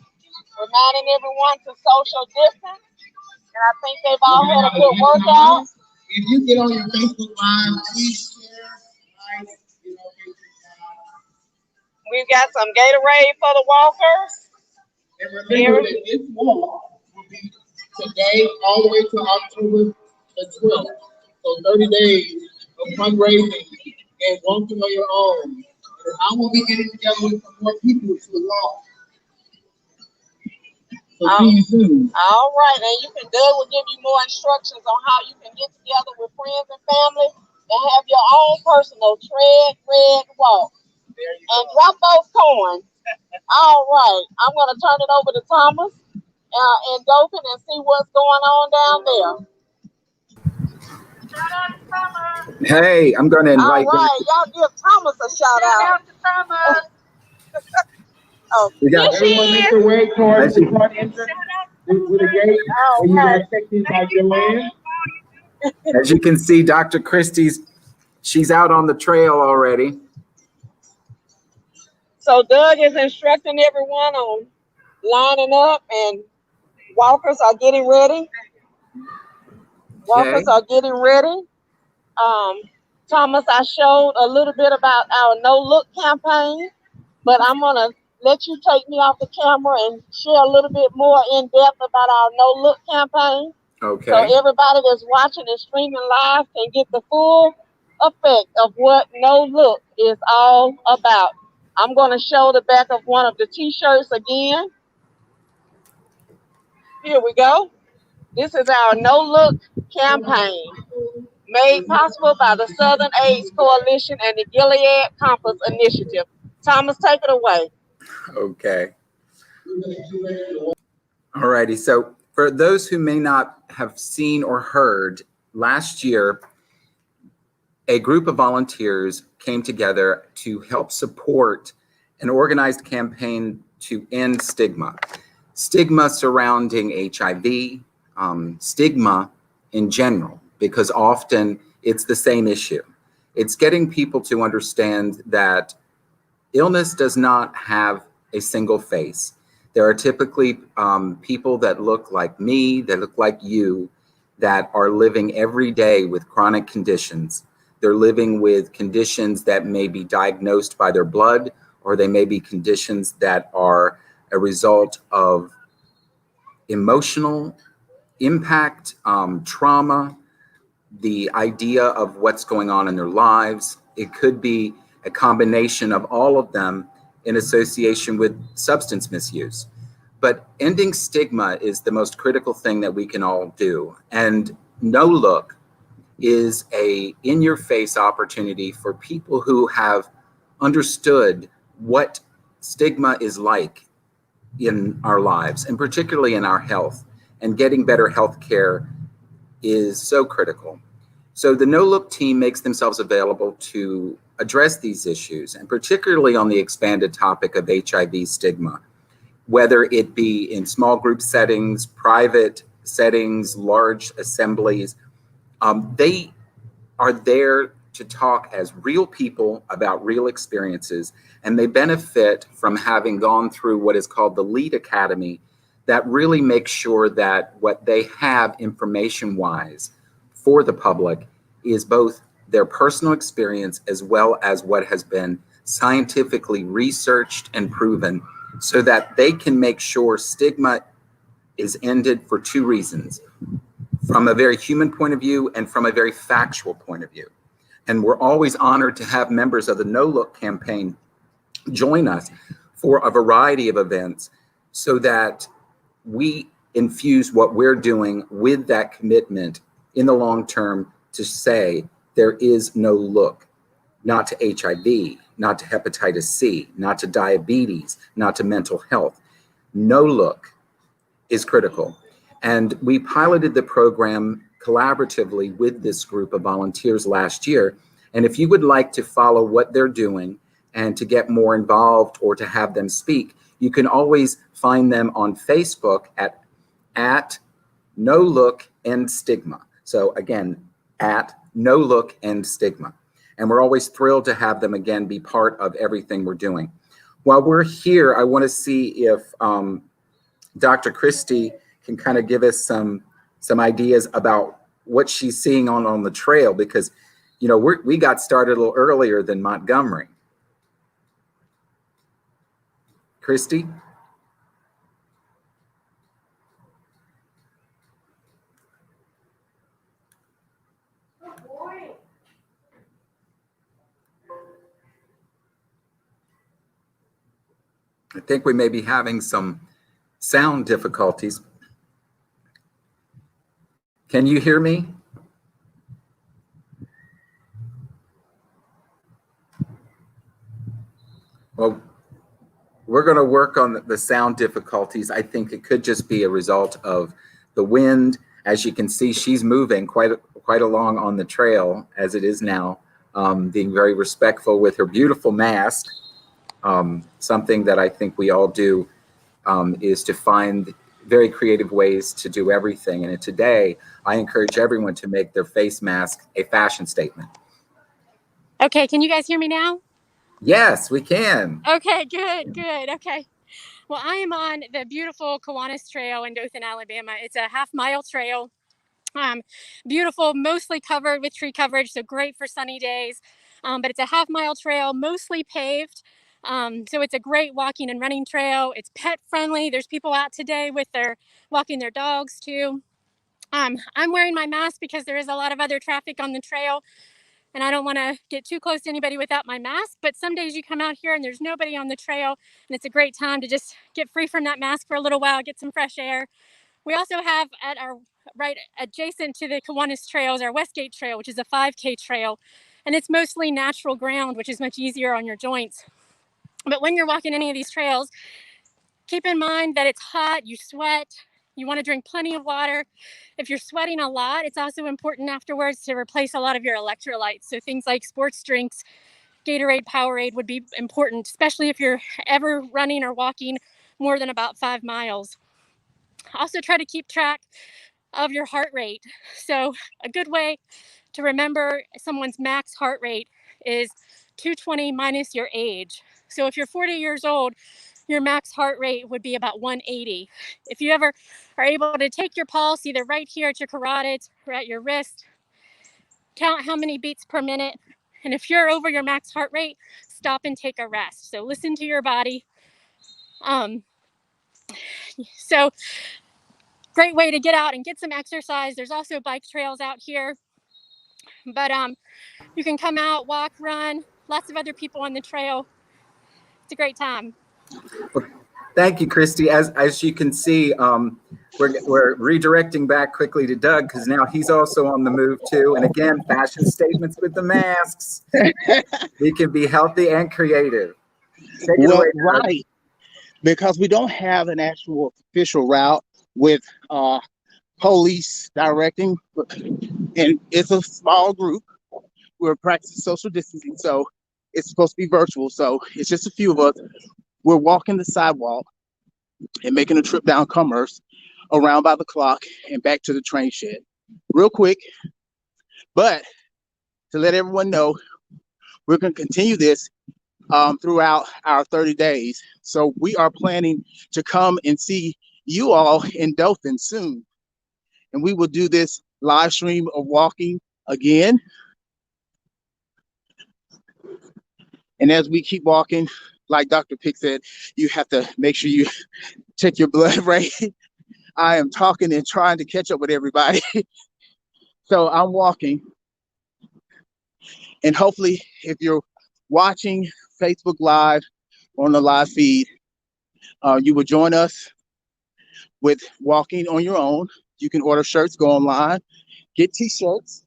reminding everyone to social distance. And I think they've all had a good workout. If you get on your Facebook Live, please share, like, We've got some Gatorade for the walkers. And remember that this walk will be today all the way to October the 12th. So 30 days of fundraising and walking on your own. And I will be getting together with some more people to walk. So see you soon. All right, and Doug will give you more instructions on how you can get together with friends and family and have your own personal tread, red walk. And drop those coins. All right, I'm going to turn it over to Thomas and Dothan and see what's going on down there. Shout out to Thomas. Hey, I'm going to invite. All right, y'all give Thomas a shout out. Shout out to Thomas. Oh, We got everyone make their way towards the front entrance to the gate. When you guys check in by your land. As you can see, Dr. Christie's, she's out on the trail already. So Doug is instructing everyone on lining up, and walkers are getting ready. Walkers are getting ready. Thomas, I showed a little bit about our No Look campaign, but I'm gonna let you take me off the camera and share a little bit more in depth about our No Look campaign. Okay. So everybody that's watching and streaming live can get the full effect of what No Look is all about. I'm going to show the back of one of the t-shirts again. Here we go. This is our No Look campaign, made possible by the Southern AIDS Coalition and the Gilead Compass Initiative. Thomas, take it away. Okay. All righty. So for those who may not have seen or heard, last year, a group of volunteers came together to help support an organized campaign to end stigma. Stigma surrounding HIV, stigma in general, because often it's the same issue. It's getting people to understand that illness does not have a single face, There are typically people that look like me, that look like you, that are living every day with chronic conditions. They're living with conditions that may be diagnosed by their blood, or they may be conditions that are a result of emotional impact, trauma, the idea of what's going on in their lives. It could be a combination of all of them in association with substance misuse. But ending stigma is the most critical thing that we can all do. And No Look is a in-your-face opportunity for people who have understood what stigma is like in our lives, and particularly in our health. And getting better health care is so critical. So the No Look team makes themselves available to address these issues, and particularly on the expanded topic of HIV stigma, whether it be in small group settings, private settings, large assemblies. They are there to talk as real people about real experiences, and they benefit from having gone through what is called the LEAD Academy, that really makes sure that what they have information-wise for the public is both their personal experience as well as what has been scientifically researched and proven, so that they can make sure stigma is ended for two reasons: from a very human point of view and from a very factual point of view. And we're always honored to have members of the No Look campaign join us for a variety of events, so that we infuse what we're doing with that commitment in the long term to say there is no look, not to HIV, not to hepatitis C, not to diabetes, not to mental health. No Look is critical. And we piloted the program collaboratively with this group of volunteers last year. And if you would like to follow what they're doing and to get more involved or to have them speak, you can always find them on Facebook at No Look End Stigma. So again, at No Look End Stigma. And we're always thrilled to have them again be part of everything we're doing. While we're here, I want to see if Dr. Christie can kind of give us some ideas about what she's seeing on the trail, because you know we got started a little earlier than Montgomery. Christie? I think we may be having some sound difficulties. Can you hear me? Well, we're going to work on the sound difficulties. I think it could just be a result of the wind. As you can see, she's moving quite along on the trail as it is now, being very respectful with her beautiful mask. Something that I think we all do is to find very creative ways to do everything. And today, I encourage everyone to make their face mask a fashion statement. Okay, can you guys hear me now? Yes, we can. Okay, good. Okay. Well, I am on the beautiful Kiwanis Trail in Dothan, Alabama. It's a half-mile trail. Beautiful, mostly covered with tree coverage, so great for sunny days. But it's a half-mile trail, mostly paved. So it's a great walking and running trail. It's pet friendly. There's people out today walking their dogs too. I'm wearing my mask because there is a lot of other traffic on the trail, and I don't want to get too close to anybody without my mask. But some days you come out here and there's nobody on the trail, and it's a great time to just get free from that mask for a little while, get some fresh air. We also have at our right adjacent to the Kiwanis Trails, our Westgate Trail, which is a 5K trail, and it's mostly natural ground, which is much easier on your joints. But when you're walking any of these trails, keep in mind that it's hot, you sweat, you want to drink plenty of water. If you're sweating a lot, it's also important afterwards to replace a lot of your electrolytes. So things like sports drinks, Gatorade, Powerade would be important, especially if you're ever running or walking more than about 5 miles. Also try to keep track of your heart rate. So a good way to remember someone's max heart rate is 220 minus your age. So if you're 40 years old, your max heart rate would be about 180. If you ever are able to take your pulse either right here at your carotids or at your wrist, count how many beats per minute. And if you're over your max heart rate, stop and take a rest. So listen to your body. So great way to get out and get some exercise. There's also bike trails out here, but you can come out, walk, run, lots of other people on the trail. It's a great time. Well, thank you, Christy. As you can see, we're redirecting back quickly to Doug because now he's also on the move too. And again, fashion statements with the masks. We can be healthy and creative. Take it away, Doug. Right, because we don't have an actual official route with police directing, and it's a small group. We're practicing social distancing, so it's supposed to be virtual. So it's just a few of us. We're walking the sidewalk and making a trip down Commerce, around by the clock, and back to the train shed. Real quick, but to let everyone know, we're going to continue this throughout our 30 days. So we are planning to come and see you all in Dothan soon. And we will do this live stream of walking again. And as we keep walking, like Dr. Pick said, you have to make sure you check your blood rate. I am talking and trying to catch up with everybody. So I'm walking. And hopefully, if you're watching Facebook Live on the live feed, you will join us with walking on your own. You can order shirts, go online, get t-shirts,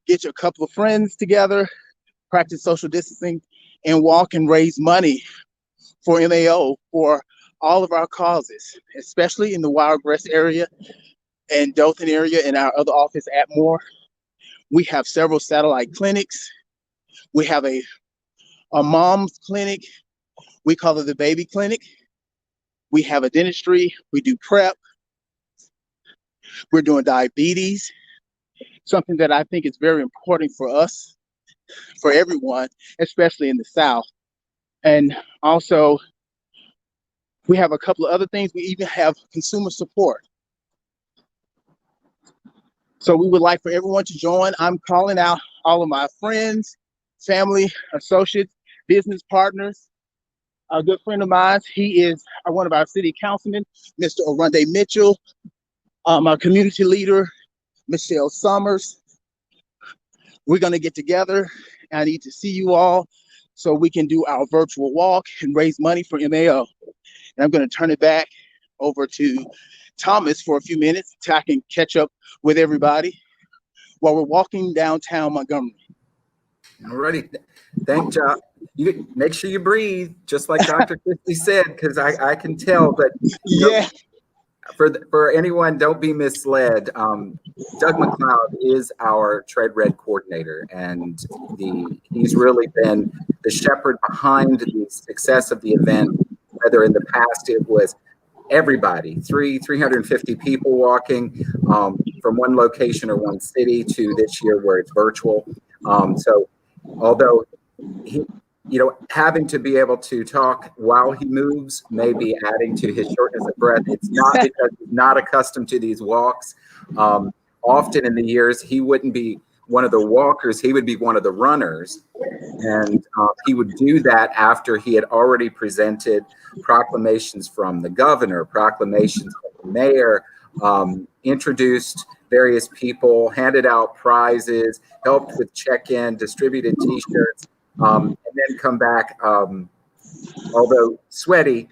get your couple of friends together, practice social distancing, and walk and raise money for MAO for all of our causes, especially in the Wiregrass area and Dothan area and our other office at Moore. We have several satellite clinics. We have a mom's clinic. We call it the baby clinic. We have a dentistry. We do prep. We're doing diabetes, something that I think is very important for us, for everyone, especially in the South. And also, we have a couple of other things. We even have consumer support. So we would like for everyone to join. I'm calling out all of my friends, family, associates, business partners. A good friend of mine, he is one of our city councilmen, Mr. Orunde Mitchell, our community leader, Michelle Summers. We're going to get together. I need to see you all so we can do our virtual walk and raise money for MAO. And I'm going to turn it back over to Thomas for a few minutes so I can catch up with everybody while we're walking downtown Montgomery. All righty. Thank you. You make sure you breathe, just like Dr. Christie said, because I can tell. But yeah, for anyone, don't be misled. Doug McLeod is our Tread Red coordinator, and he's really been the shepherd behind the success of the event. Whether in the past it was everybody, 350 people walking from one location or one city to this year where it's virtual. So although he, having to be able to talk while he moves may be adding to his shortness of breath, it's not because he's not accustomed to these walks. Often in the years, he wouldn't be one of the walkers, he would be one of the runners. And he would do that after he had already presented proclamations from the governor, proclamations from the mayor, introduced various people, handed out prizes, helped with check-in, distributed t-shirts, and then come back, although sweaty,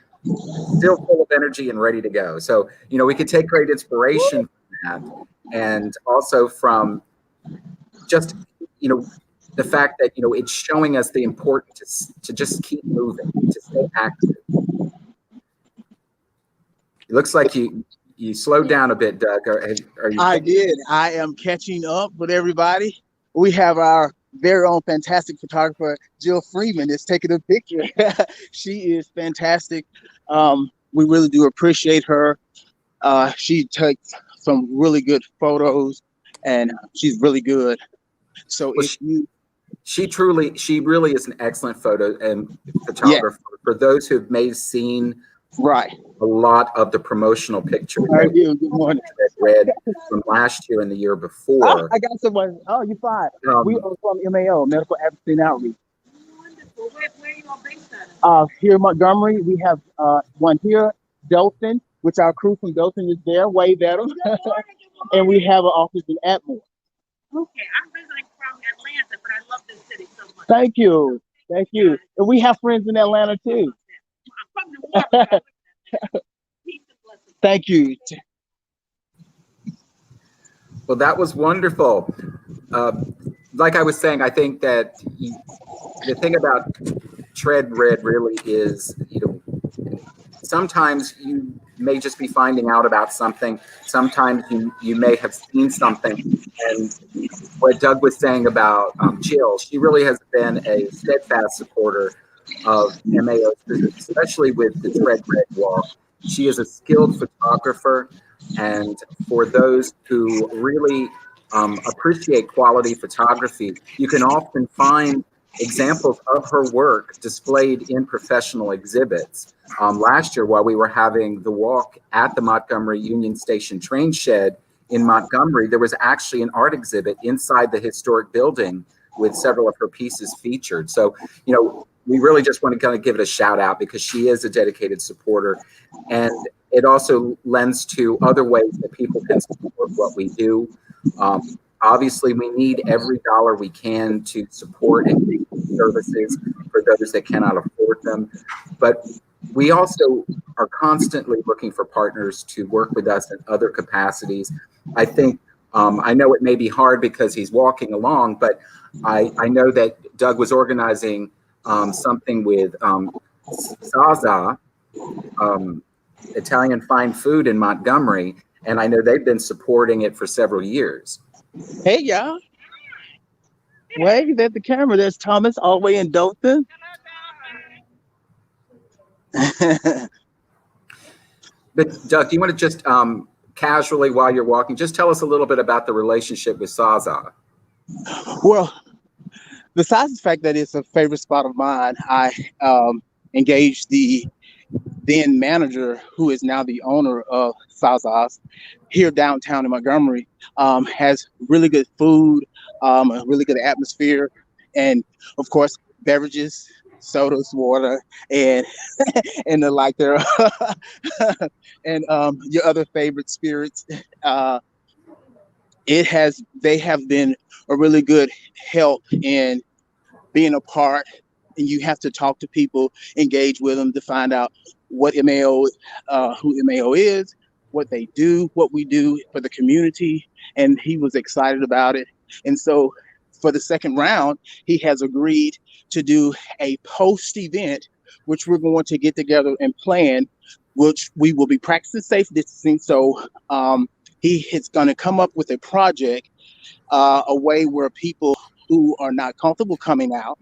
still full of energy and ready to go. So, we could take great inspiration from that, and also from just, the fact that, it's showing us the importance to just keep moving, to stay active. It looks like you slowed down a bit, Doug. Are you? I did. I am catching up with everybody. We have our very own fantastic photographer, Jill Freeman, is taking a picture. She is fantastic. We really do appreciate her. She takes some really good photos, and she's really good. So She really is an excellent photo and photographer. For those who may have seen a lot of the promotional pictures, Thank you. Good morning. Red from last year and the year before. Oh, I got someone. Oh, you're fine. We are from MAO, Medical Advocacy and Outreach. Wonderful. Where are you all based out of? Here in Montgomery, we have one here, Dothan, which our crew from Dothan is there, way better. And we have an office in Atmore. Okay, I'm visiting from Atlanta, but I love this city so much. Thank you. Thank you. And we have friends in Atlanta too. I'm from New York. Peace and blessings. Thank you. Well, that was wonderful. Like I was saying, I think that the thing about Tread Red really is, sometimes you may just be finding out about something. Sometimes you may have seen something. And what Doug was saying about Jill, she really has been a steadfast supporter of MAO, especially with the Tread Red Walk. She is a skilled photographer. And for those who really appreciate quality photography, you can often find examples of her work displayed in professional exhibits. Last year, while we were having the walk at the Montgomery Union Station train shed in Montgomery, there was actually an art exhibit inside the historic building with several of her pieces featured. So, we really just want to kind of give it a shout out because she is a dedicated supporter. And it also lends to other ways that people can support what we do. Obviously, we need every dollar we can to support and make services for those that cannot afford them. But we also are constantly looking for partners to work with us in other capacities. I think, I know it may be hard because he's walking along, but I know that Doug was organizing something with Zaza, Italian Fine Food in Montgomery, and I know they've been supporting it for several years. Hey, y'all. Wave at the camera. There's Thomas all the way in Dothan. But Doug, do you want to just casually, while you're walking, just tell us a little bit about the relationship with Zaza? Well, besides the fact that it's a favorite spot of mine, I engaged the then manager, who is now the owner of Zaza's here downtown in Montgomery. Has really good food, a really good atmosphere, and of course beverages, sodas, water, and and the like there, and your other favorite spirits. They have been a really good help in being a part, and you have to talk to people, engage with them to find out what MAO, who MAO is, what they do, what we do for the community, and he was excited about it. And so for the second round, he has agreed to do a post event, which we're going to get together and plan, which we will be practicing safe distancing. So he is going to come up with a project, a way where people who are not comfortable coming out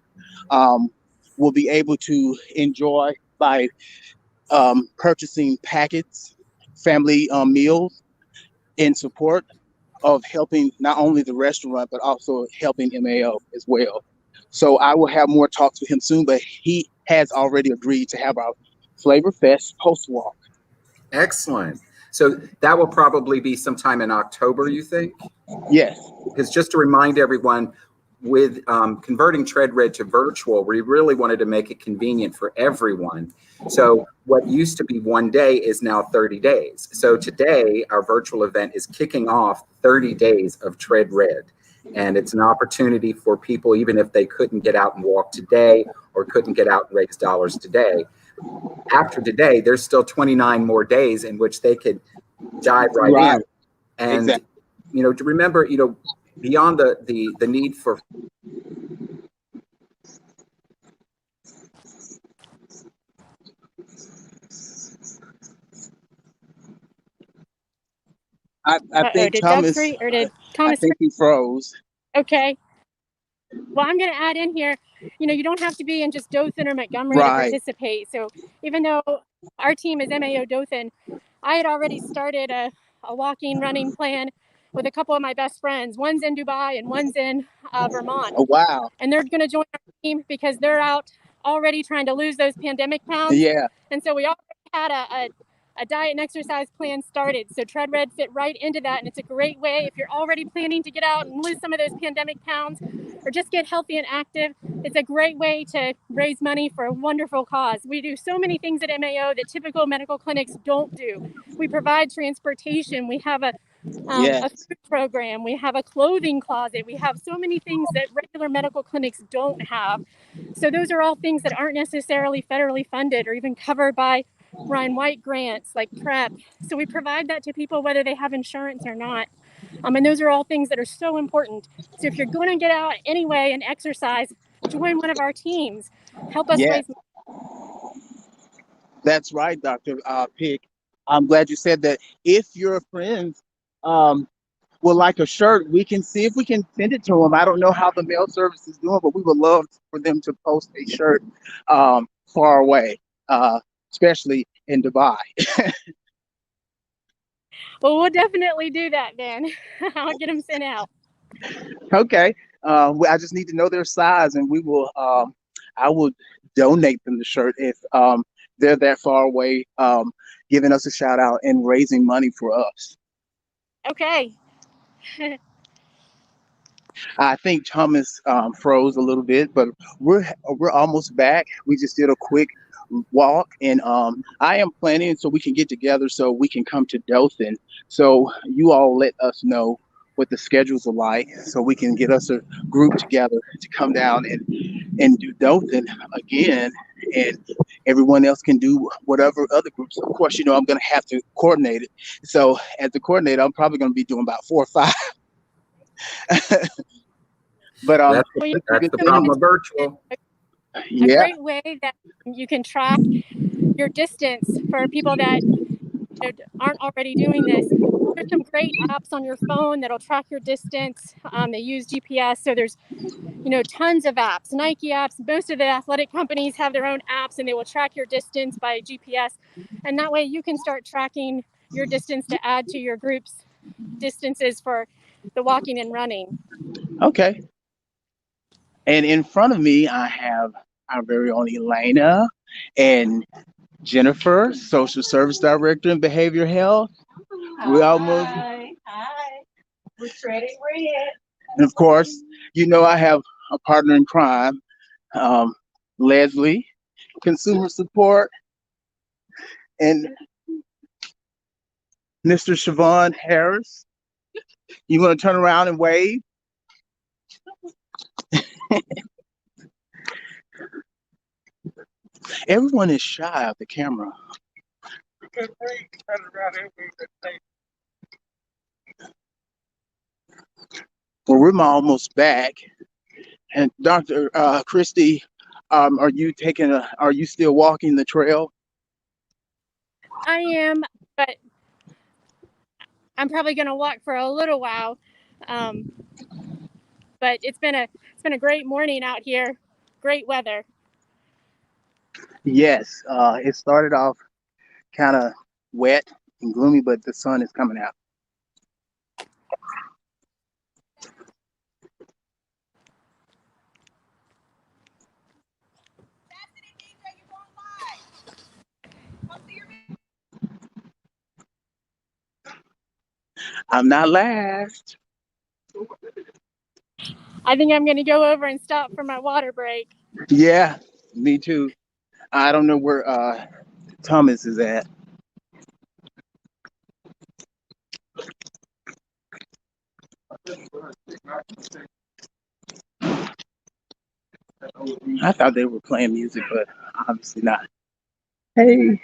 will be able to enjoy by purchasing packets, family meals in support of helping not only the restaurant, but also helping MAO as well. So I will have more talks with him soon, but he has already agreed to have our Flavor Fest post walk. Excellent. So that will probably be sometime in October, you think? Yes. Because just to remind everyone, with converting Tread Red to virtual, we really wanted to make it convenient for everyone. So what used to be one day is now 30 days. So today, our virtual event is kicking off 30 days of Tread Red. And it's an opportunity for people, even if they couldn't get out and walk today or couldn't get out and raise dollars today. After today, there's still 29 more days in which they could dive right in. And, exactly. To remember, beyond the need for I think Thomas, I think he froze. Okay. Well, I'm going to add in here, you don't have to be in just Dothan or Montgomery to participate. So even though our team is MAO Dothan, I had already started a walking, running plan with a couple of my best friends. One's in Dubai and one's in Vermont. Oh, wow. And they're going to join our team because they're out already trying to lose those pandemic pounds. Yeah. And so we already had a diet and exercise plan started. So Tread Red fit right into that. And it's a great way if you're already planning to get out and lose some of those pandemic pounds or just get healthy and active. It's a great way to raise money for a wonderful cause. We do so many things at MAO that typical medical clinics don't do. We provide transportation. We have a food program. We have a clothing closet. We have so many things that regular medical clinics don't have. So those are all things that aren't necessarily federally funded or even covered by Ryan White grants like PrEP. So we provide that to people whether they have insurance or not. And those are all things that are so important. So if you're going to get out anyway and exercise, join one of our teams. Help us raise money. That's right, Dr. Pick. I'm glad you said that. If your friends would like a shirt, we can see if we can send it to them. I don't know how the mail service is doing, but we would love for them to post a shirt far away, especially in Dubai. Well, we'll definitely do that then. I'll get them sent out. Okay. I just need to know their size, and we will. I will donate them the shirt if they're that far away, giving us a shout out and raising money for us. Okay. I think Thomas froze a little bit, but we're almost back. We just did a quick walk, and I am planning so we can get together so we can come to Dothan. So you all let us know what the schedules are like so we can get us a group together to come down and do Dothan again, and everyone else can do whatever other groups. Of course, you know, I'm going to have to coordinate it. So as the coordinator, I'm probably going to be doing about 4 or 5. But that's the problem of virtual. A great way that you can track your distance for people that aren't already doing this. There's some great apps on your phone that'll track your distance. They use GPS, so there's tons of apps, Nike apps. Most of the athletic companies have their own apps, and they will track your distance by GPS. And that way you can start tracking your distance to add to your group's distances for the walking and running. Okay. And in front of me, I have our very own Elena and Jennifer, Social Service Director in Behavioral Health. We almost. Hi. We're Treading Red. And of course, you know, I have a partner in crime, Leslie, Consumer Support, and Mr. Siobhan Harris. You want to turn around and wave? Everyone is shy of the camera. Well, we're almost back. And Dr. Christy, are you still walking the trail? I am, but I'm probably going to walk for a little while. But it's been a great morning out here. Great weather. Yes, it started off kind of wet and gloomy, but the sun is coming out. I'm not last. I think I'm going to go over and stop for my water break. Yeah, me too. I don't know where Thomas is at. I thought they were playing music, but obviously not. Hey,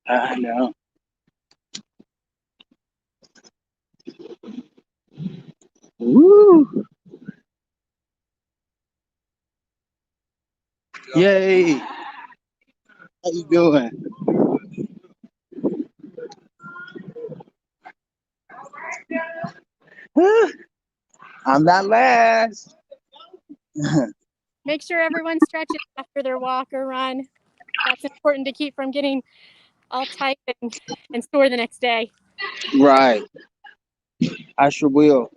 I know. Woo! Yay! How you doing? I'm not last. Make sure everyone stretches after their walk or run. That's important to keep from getting all tight and sore the next day. Right. I sure will.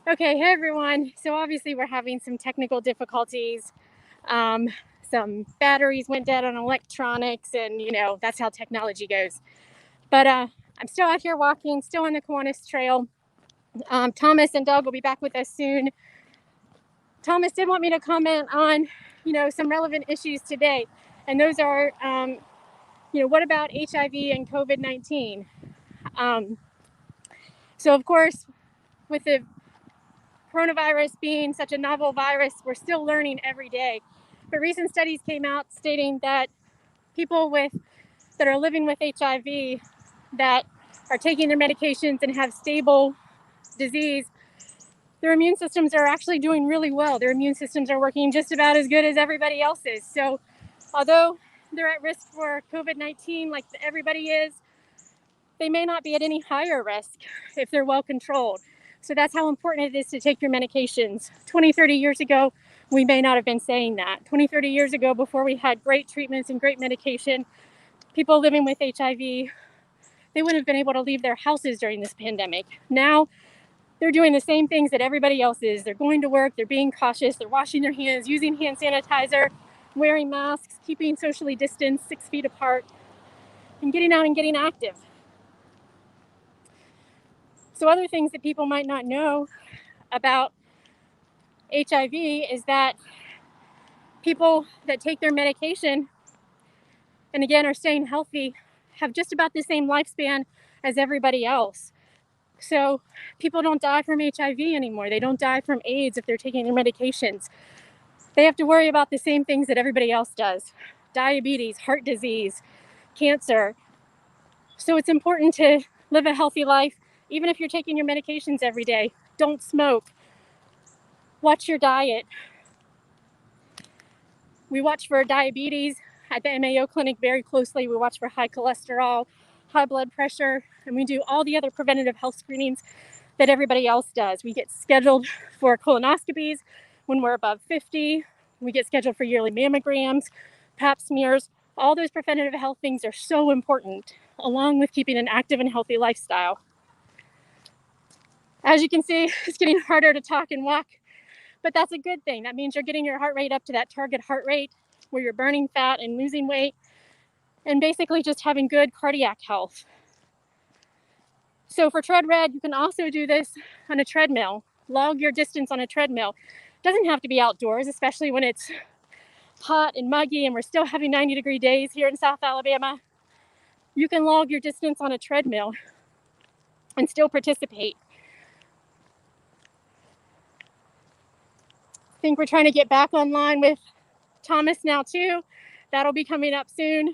Okay, hey everyone. So obviously we're having some technical difficulties. Some batteries went dead on electronics, and that's how technology goes. But I'm still out here walking, still on the Kiwanis Trail. Thomas and Doug will be back with us soon. Thomas did want me to comment on, some relevant issues today, and those are, what about HIV and COVID-19? So of course, with the coronavirus being such a novel virus, we're still learning every day. But recent studies came out stating that people that are living with HIV that are taking their medications and have stable disease, their immune systems are actually doing really well. Their immune systems are working just about as good as everybody else's. So although they're at risk for COVID-19 like everybody is, they may not be at any higher risk if they're well controlled. So that's how important it is to take your medications. 20, 30 years ago, we may not have been saying that. 20, 30 years ago, before we had great treatments and great medication, people living with HIV, they wouldn't have been able to leave their houses during this pandemic. Now, they're doing the same things that everybody else is. They're going to work, they're being cautious, they're washing their hands, using hand sanitizer, wearing masks, keeping socially distanced 6 feet apart, and getting out and getting active. So other things that people might not know about HIV is that people that take their medication and again are staying healthy have just about the same lifespan as everybody else. So people don't die from HIV anymore. They don't die from AIDS if they're taking their medications. They have to worry about the same things that everybody else does: diabetes, heart disease, cancer. So it's important to live a healthy life, even if you're taking your medications every day. Don't smoke. Watch your diet. We watch for diabetes at the MAO clinic very closely. We watch for high cholesterol, high blood pressure, and we do all the other preventative health screenings that everybody else does. We get scheduled for colonoscopies when we're above 50. We get scheduled for yearly mammograms, pap smears. All those preventative health things are so important, along with keeping an active and healthy lifestyle. As you can see, it's getting harder to talk and walk, but that's a good thing. That means you're getting your heart rate up to that target heart rate where you're burning fat and losing weight, and basically just having good cardiac health. So for Tread Red, you can also do this on a treadmill. Log your distance on a treadmill. It doesn't have to be outdoors, especially when it's hot and muggy and we're still having 90-degree days here in South Alabama. You can log your distance on a treadmill and still participate. I think we're trying to get back online with Thomas now too. That'll be coming up soon.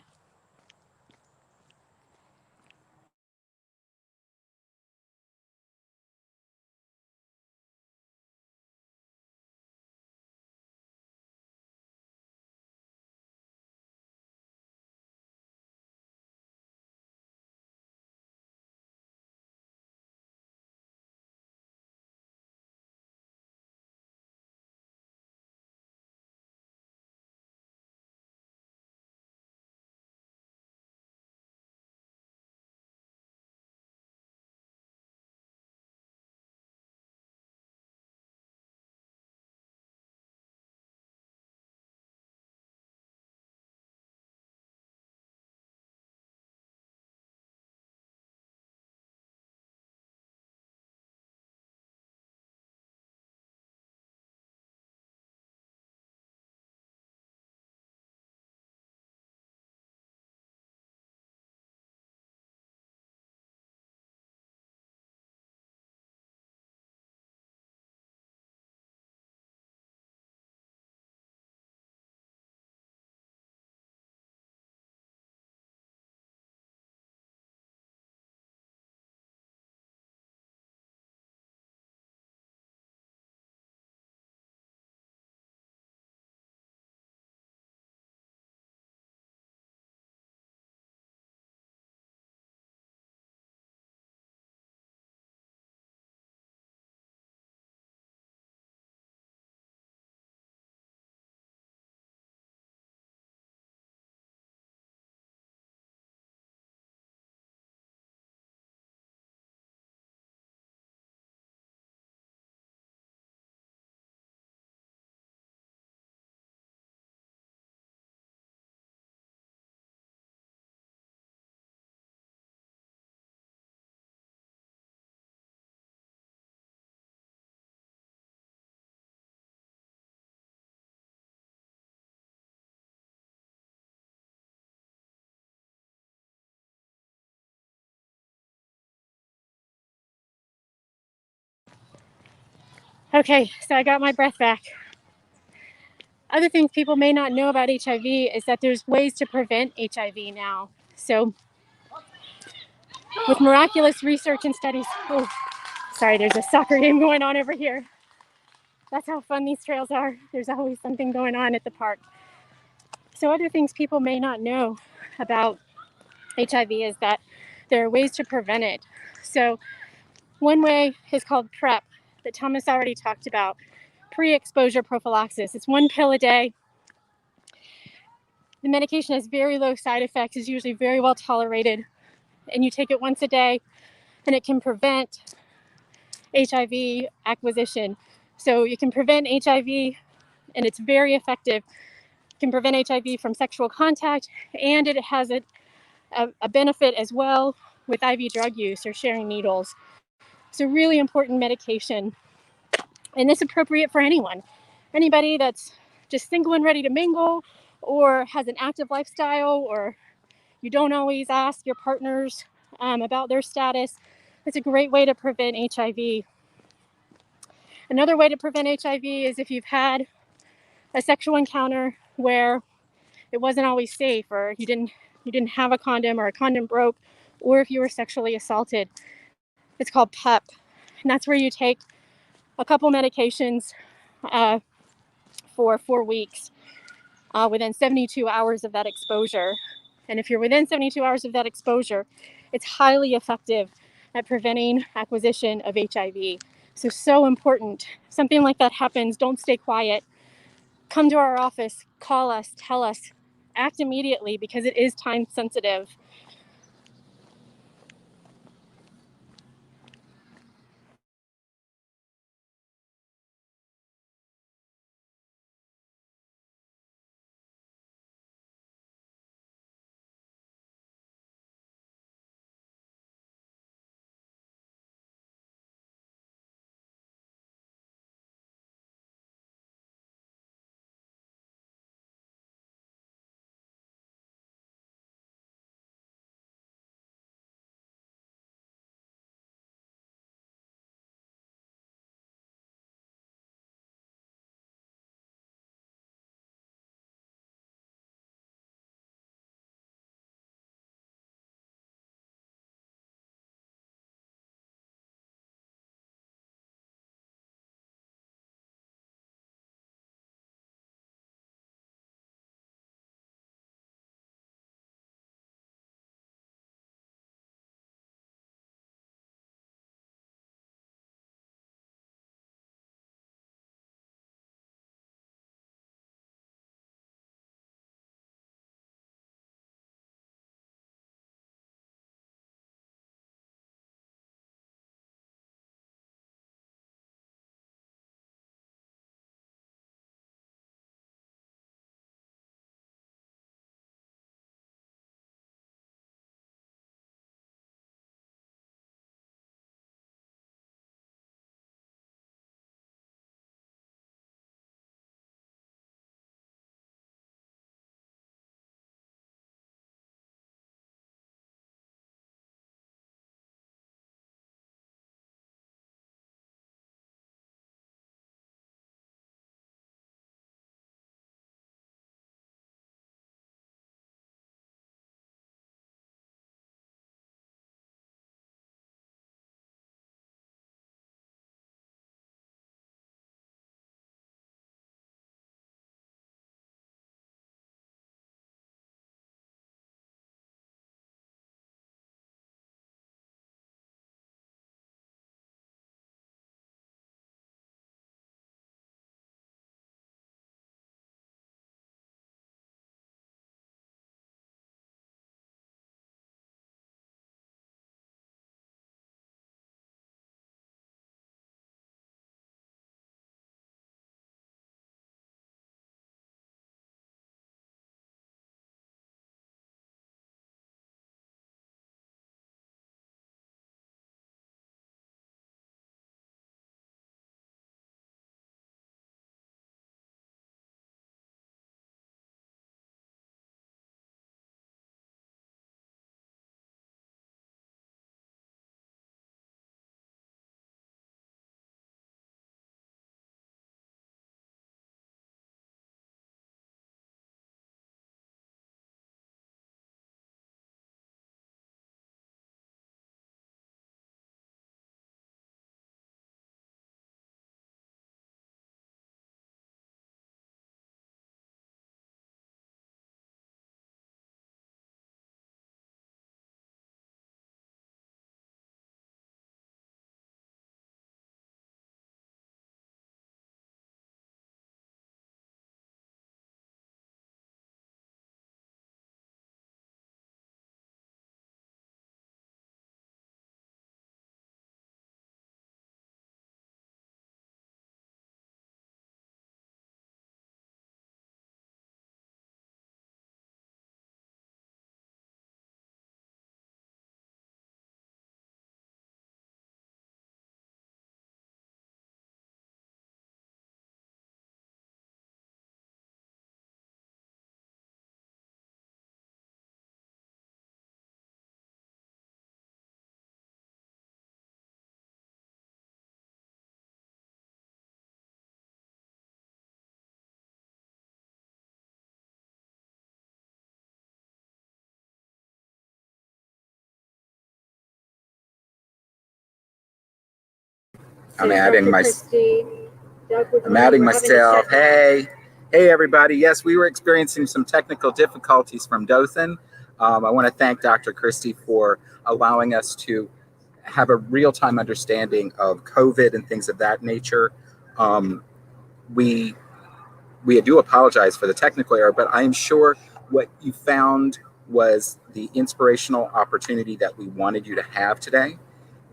Okay, so I got my breath back. Other things people may not know about HIV is that there's ways to prevent HIV now. So with miraculous research and studies, oh, sorry, there's a soccer game going on over here. That's how fun these trails are. There's always something going on at the park. So other things people may not know about HIV is that there are ways to prevent it. So one way is called PrEP that Thomas already talked about, pre-exposure prophylaxis. It's 1 pill a day. The medication has very low side effects, is usually very well tolerated, and you take it once a day, and it can prevent HIV acquisition. So you can prevent HIV, and it's very effective. It can prevent HIV from sexual contact, and it has a benefit as well with IV drug use or sharing needles. It's a really important medication, and it's appropriate for anyone. Anybody that's just single and ready to mingle, or has an active lifestyle, or you don't always ask your partners about their status. It's a great way to prevent HIV. Another way to prevent HIV is if you've had a sexual encounter where it wasn't always safe, or you didn't have a condom, or a condom broke, or if you were sexually assaulted. It's called PEP, and that's where you take a couple medications for 4 weeks within 72 hours of that exposure. And if you're within 72 hours of that exposure, it's highly effective at preventing acquisition of HIV. So important. Something like that happens, don't stay quiet. Come to our office, call us, tell us, act immediately because it is time sensitive. I'm adding Dr. my, Christie. Doug, good I'm morning. adding We're having a myself. chat now. Hey everybody. Yes, we were experiencing some technical difficulties from Dothan. I want to thank Dr. Christie for allowing us to have a real-time understanding of COVID and things of that nature. We do apologize for the technical error, but I am sure what you found was the inspirational opportunity that we wanted you to have today,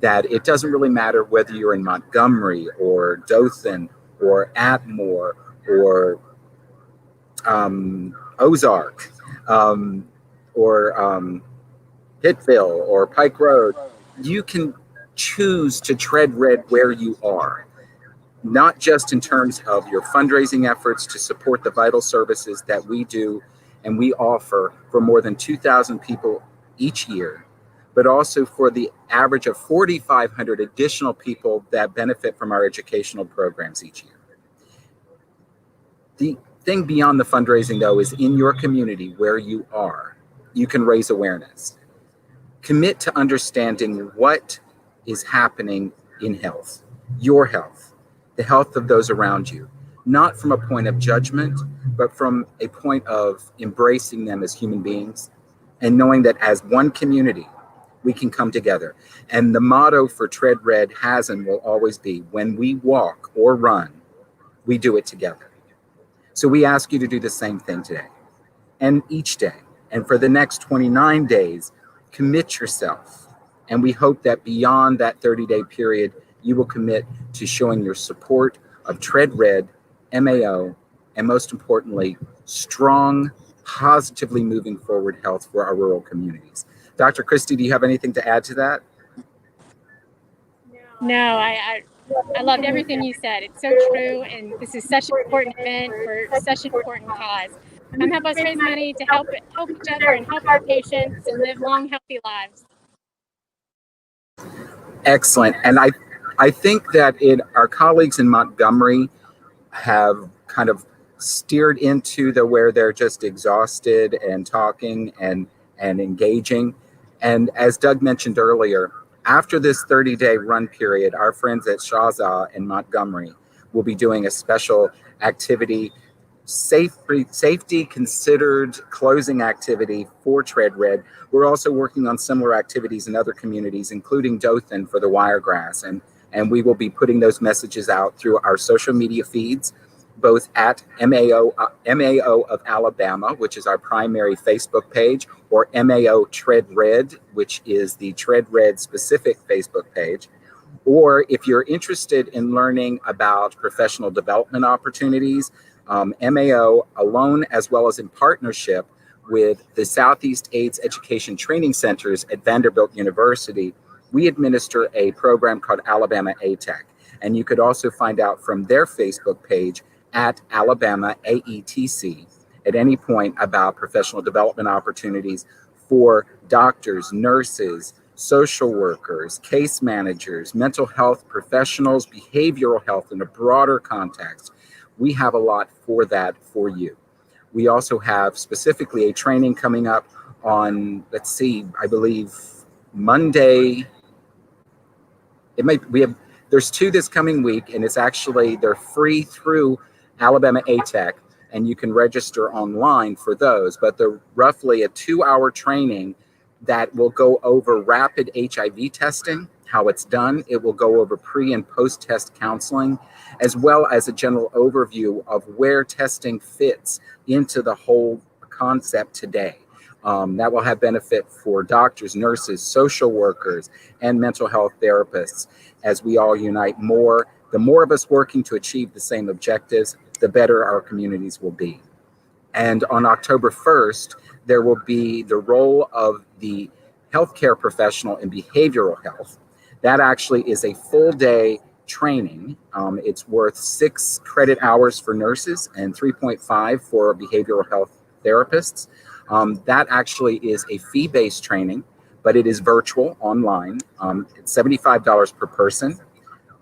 that it doesn't really matter whether you're in Montgomery or Dothan or Atmore or Ozark or Pittville or Pike Road. You can choose to tread red where you are, not just in terms of your fundraising efforts to support the vital services that we do and we offer for more than 2,000 people each year, but also for the average of 4,500 additional people that benefit from our educational programs each year. The thing beyond the fundraising, though, is in your community where you are, you can raise awareness. Commit to understanding what is happening in health, your health, the health of those around you, not from a point of judgment, but from a point of embracing them as human beings and knowing that as one community, we can come together. And the motto for Tread Red has and will always be, when we walk or run, we do it together. So we ask you to do the same thing today and each day. And for the next 29 days, commit yourself. And we hope that beyond that 30-day period, you will commit to showing your support of Tread Red, MAO, and most importantly, strong, positively moving forward health for our rural communities. Dr. Christie, do you have anything to add to that? No, I loved everything you said. It's so true, and this is such an important event for such an important cause. Come help us raise money to help each other and help our patients and live long, healthy lives. Excellent. And I think that our colleagues in Montgomery have kind of steered into where they're just exhausted and talking and engaging. And as Doug mentioned earlier, after this 30-day run period, our friends at Shaza in Montgomery will be doing a special activity, safety considered closing activity for Tread Red. We're also working on similar activities in other communities, including Dothan for the Wiregrass. And we will be putting those messages out through our social media feeds, both at MAO of Alabama, which is our primary Facebook page, or MAO Tread Red, which is the Tread Red specific Facebook page. Or if you're interested in learning about professional development opportunities, MAO alone, as well as in partnership with the Southeast AIDS Education Training Centers at Vanderbilt University, we administer a program called Alabama ATEC. And you could also find out from their Facebook page at Alabama AETC at any point about professional development opportunities for doctors, nurses, social workers, case managers, mental health professionals, behavioral health in a broader context. We have a lot for that for you. We also have specifically a training coming up on, I believe Monday. There's two this coming week, and they're free through Alabama ATEC, and you can register online for those, but they're roughly a 2-hour training that will go over rapid HIV testing, how it's done. It will go over pre and post-test counseling, as well as a general overview of where testing fits into the whole concept today. That will have benefit for doctors, nurses, social workers, and mental health therapists as we all unite more. The more of us working to achieve the same objectives, the better our communities will be. And on October 1st, there will be the role of the healthcare professional in behavioral health. That actually is a full day training. It's worth 6 credit hours for nurses and 3.5 for behavioral health therapists. That actually is a fee-based training, but it is virtual online. It's $75 per person.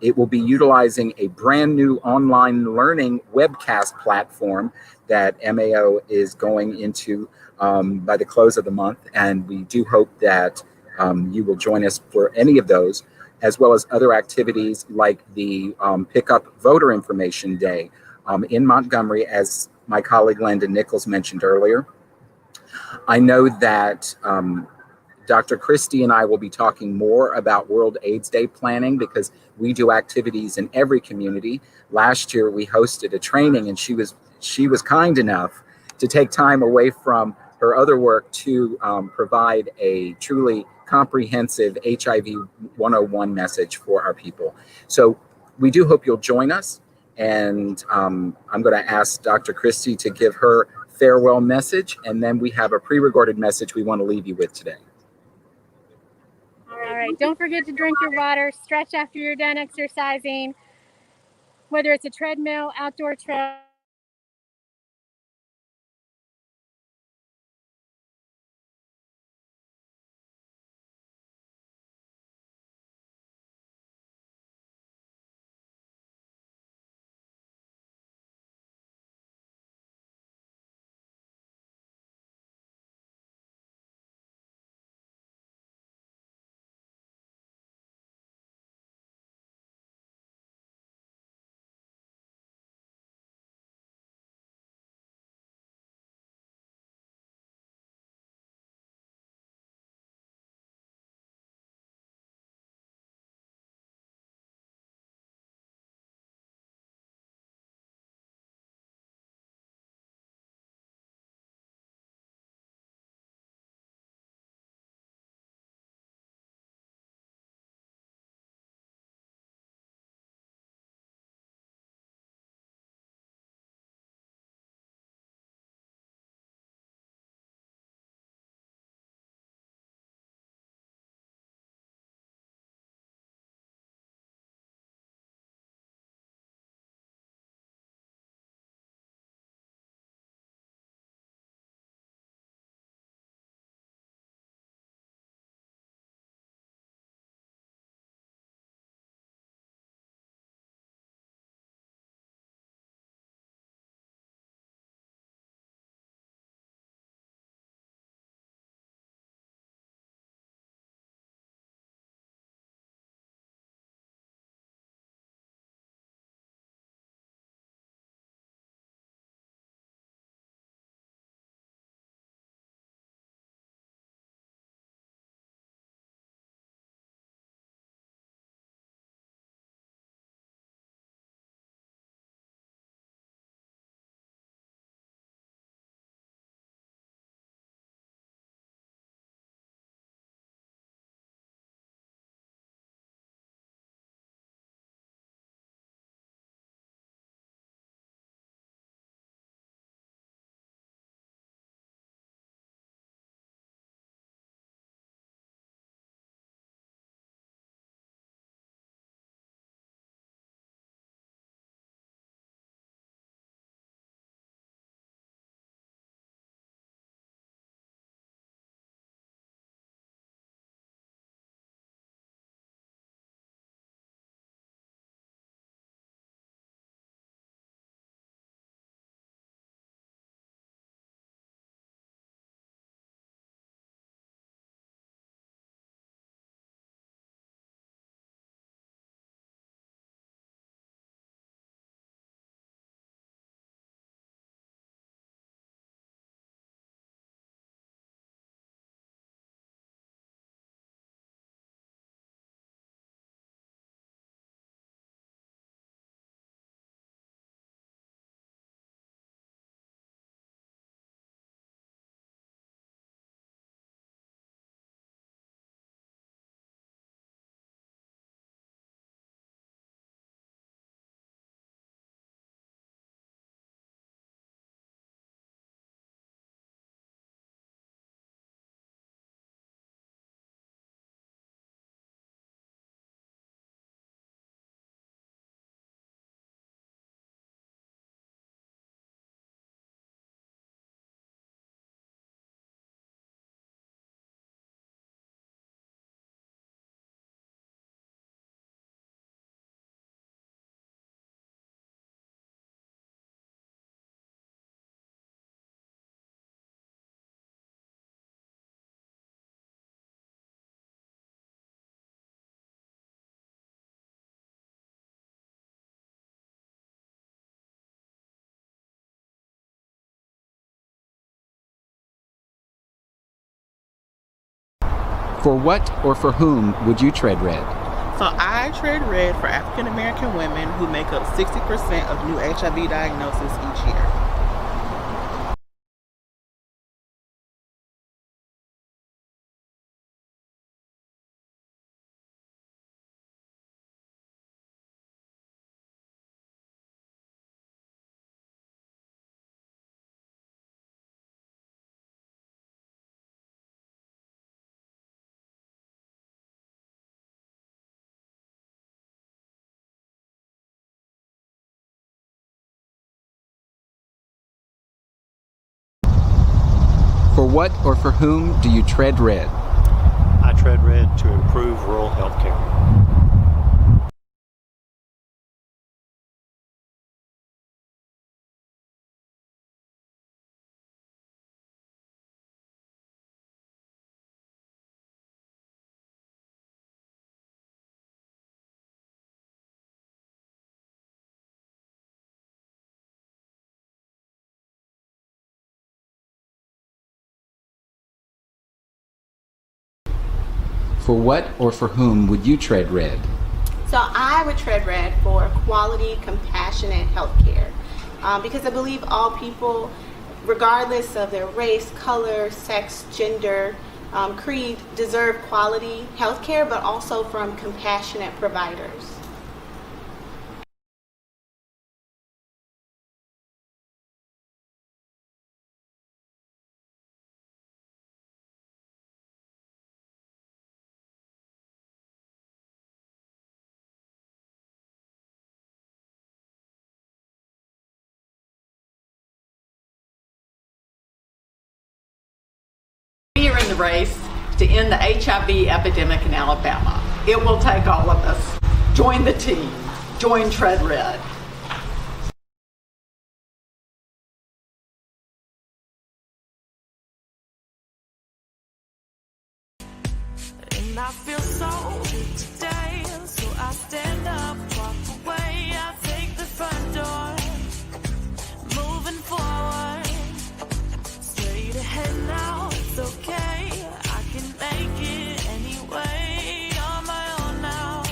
It will be utilizing a brand new online learning webcast platform that MAO is going into by the close of the month. And we do hope that you will join us for any of those. as well as other activities like the Pick Up Voter Information Day in Montgomery, as my colleague Landon Nichols mentioned earlier. I know that Dr. Christie and I will be talking more about World AIDS Day planning because we do activities in every community. Last year we hosted a training, and she was kind enough to take time away from her other work to provide a truly comprehensive HIV 101 message for our people. So we do hope you'll join us. And I'm going to ask Dr. Christie to give her farewell message, and then we have a pre-recorded message we want to leave you with today. All right, don't forget to drink your water, stretch after you're done exercising, whether it's a treadmill, outdoor trail. For what or for whom would you tread red? So I tread red for African American women who make up 60% of new HIV diagnoses each year. For what or for whom do you tread red? I tread red to improve rural health care. For what or for whom would you tread red? So I would tread red for quality, compassionate healthcare, because I believe all people, regardless of their race, color, sex, gender, creed, deserve quality healthcare, but also from compassionate providers. We are in the race to end the HIV epidemic in Alabama. It will take all of us. Join the team. Join Tread Red. And I feel so good today, so I stand up, walk away, I take the front door, moving forward, straight ahead now, it's okay, I can make it anyway, on my own now,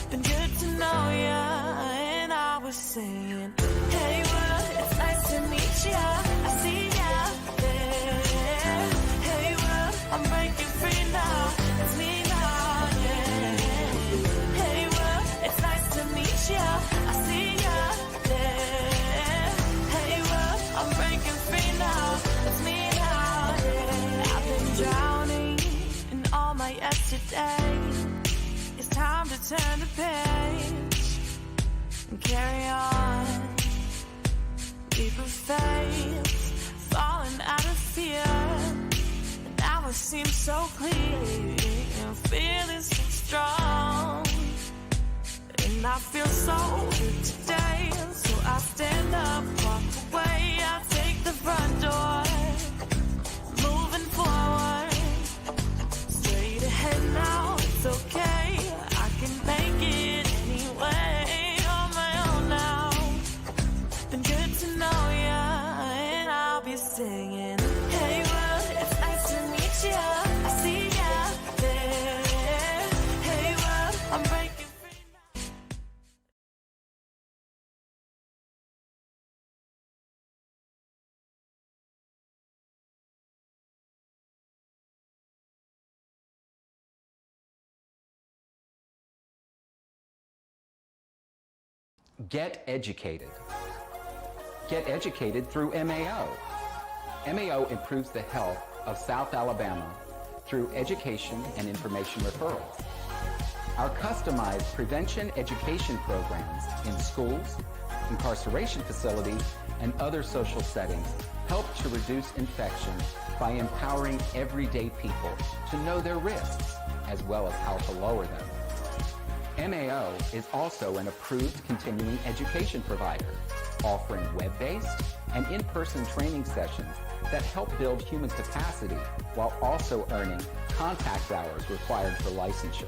been good to know ya, and I was saying, hey world, it's nice to meet ya, I see ya there, hey world, I'm breaking free now. It's me now, yeah. Hey, world, it's nice to meet ya. I see ya there. Hey, world, I'm breaking free now. It's me now, yeah. I've been drowning in all my yesterday. It's time to turn the page and carry on. Leap of faith, falling out of fear. Now it seems so clear, and feeling so strong. And I feel so good today, so I stand up, walk away, I take the front door, moving forward, straight ahead now, it's okay, I can make it anyway, on my own now, been good to know ya, and I'll be singing, hey world, it's nice to meet ya, I see ya there, hey world, I'm breaking free now. Get educated. Get educated through MAO. MAO improves the health of South Alabama through education and information referrals. Our customized prevention education programs in schools, incarceration facilities, and other social settings help to reduce infection by empowering everyday people to know their risks as well as how to lower them. MAO is also an approved continuing education provider, offering web-based and in-person training sessions that help build human capacity while also earning contact hours required for licensure.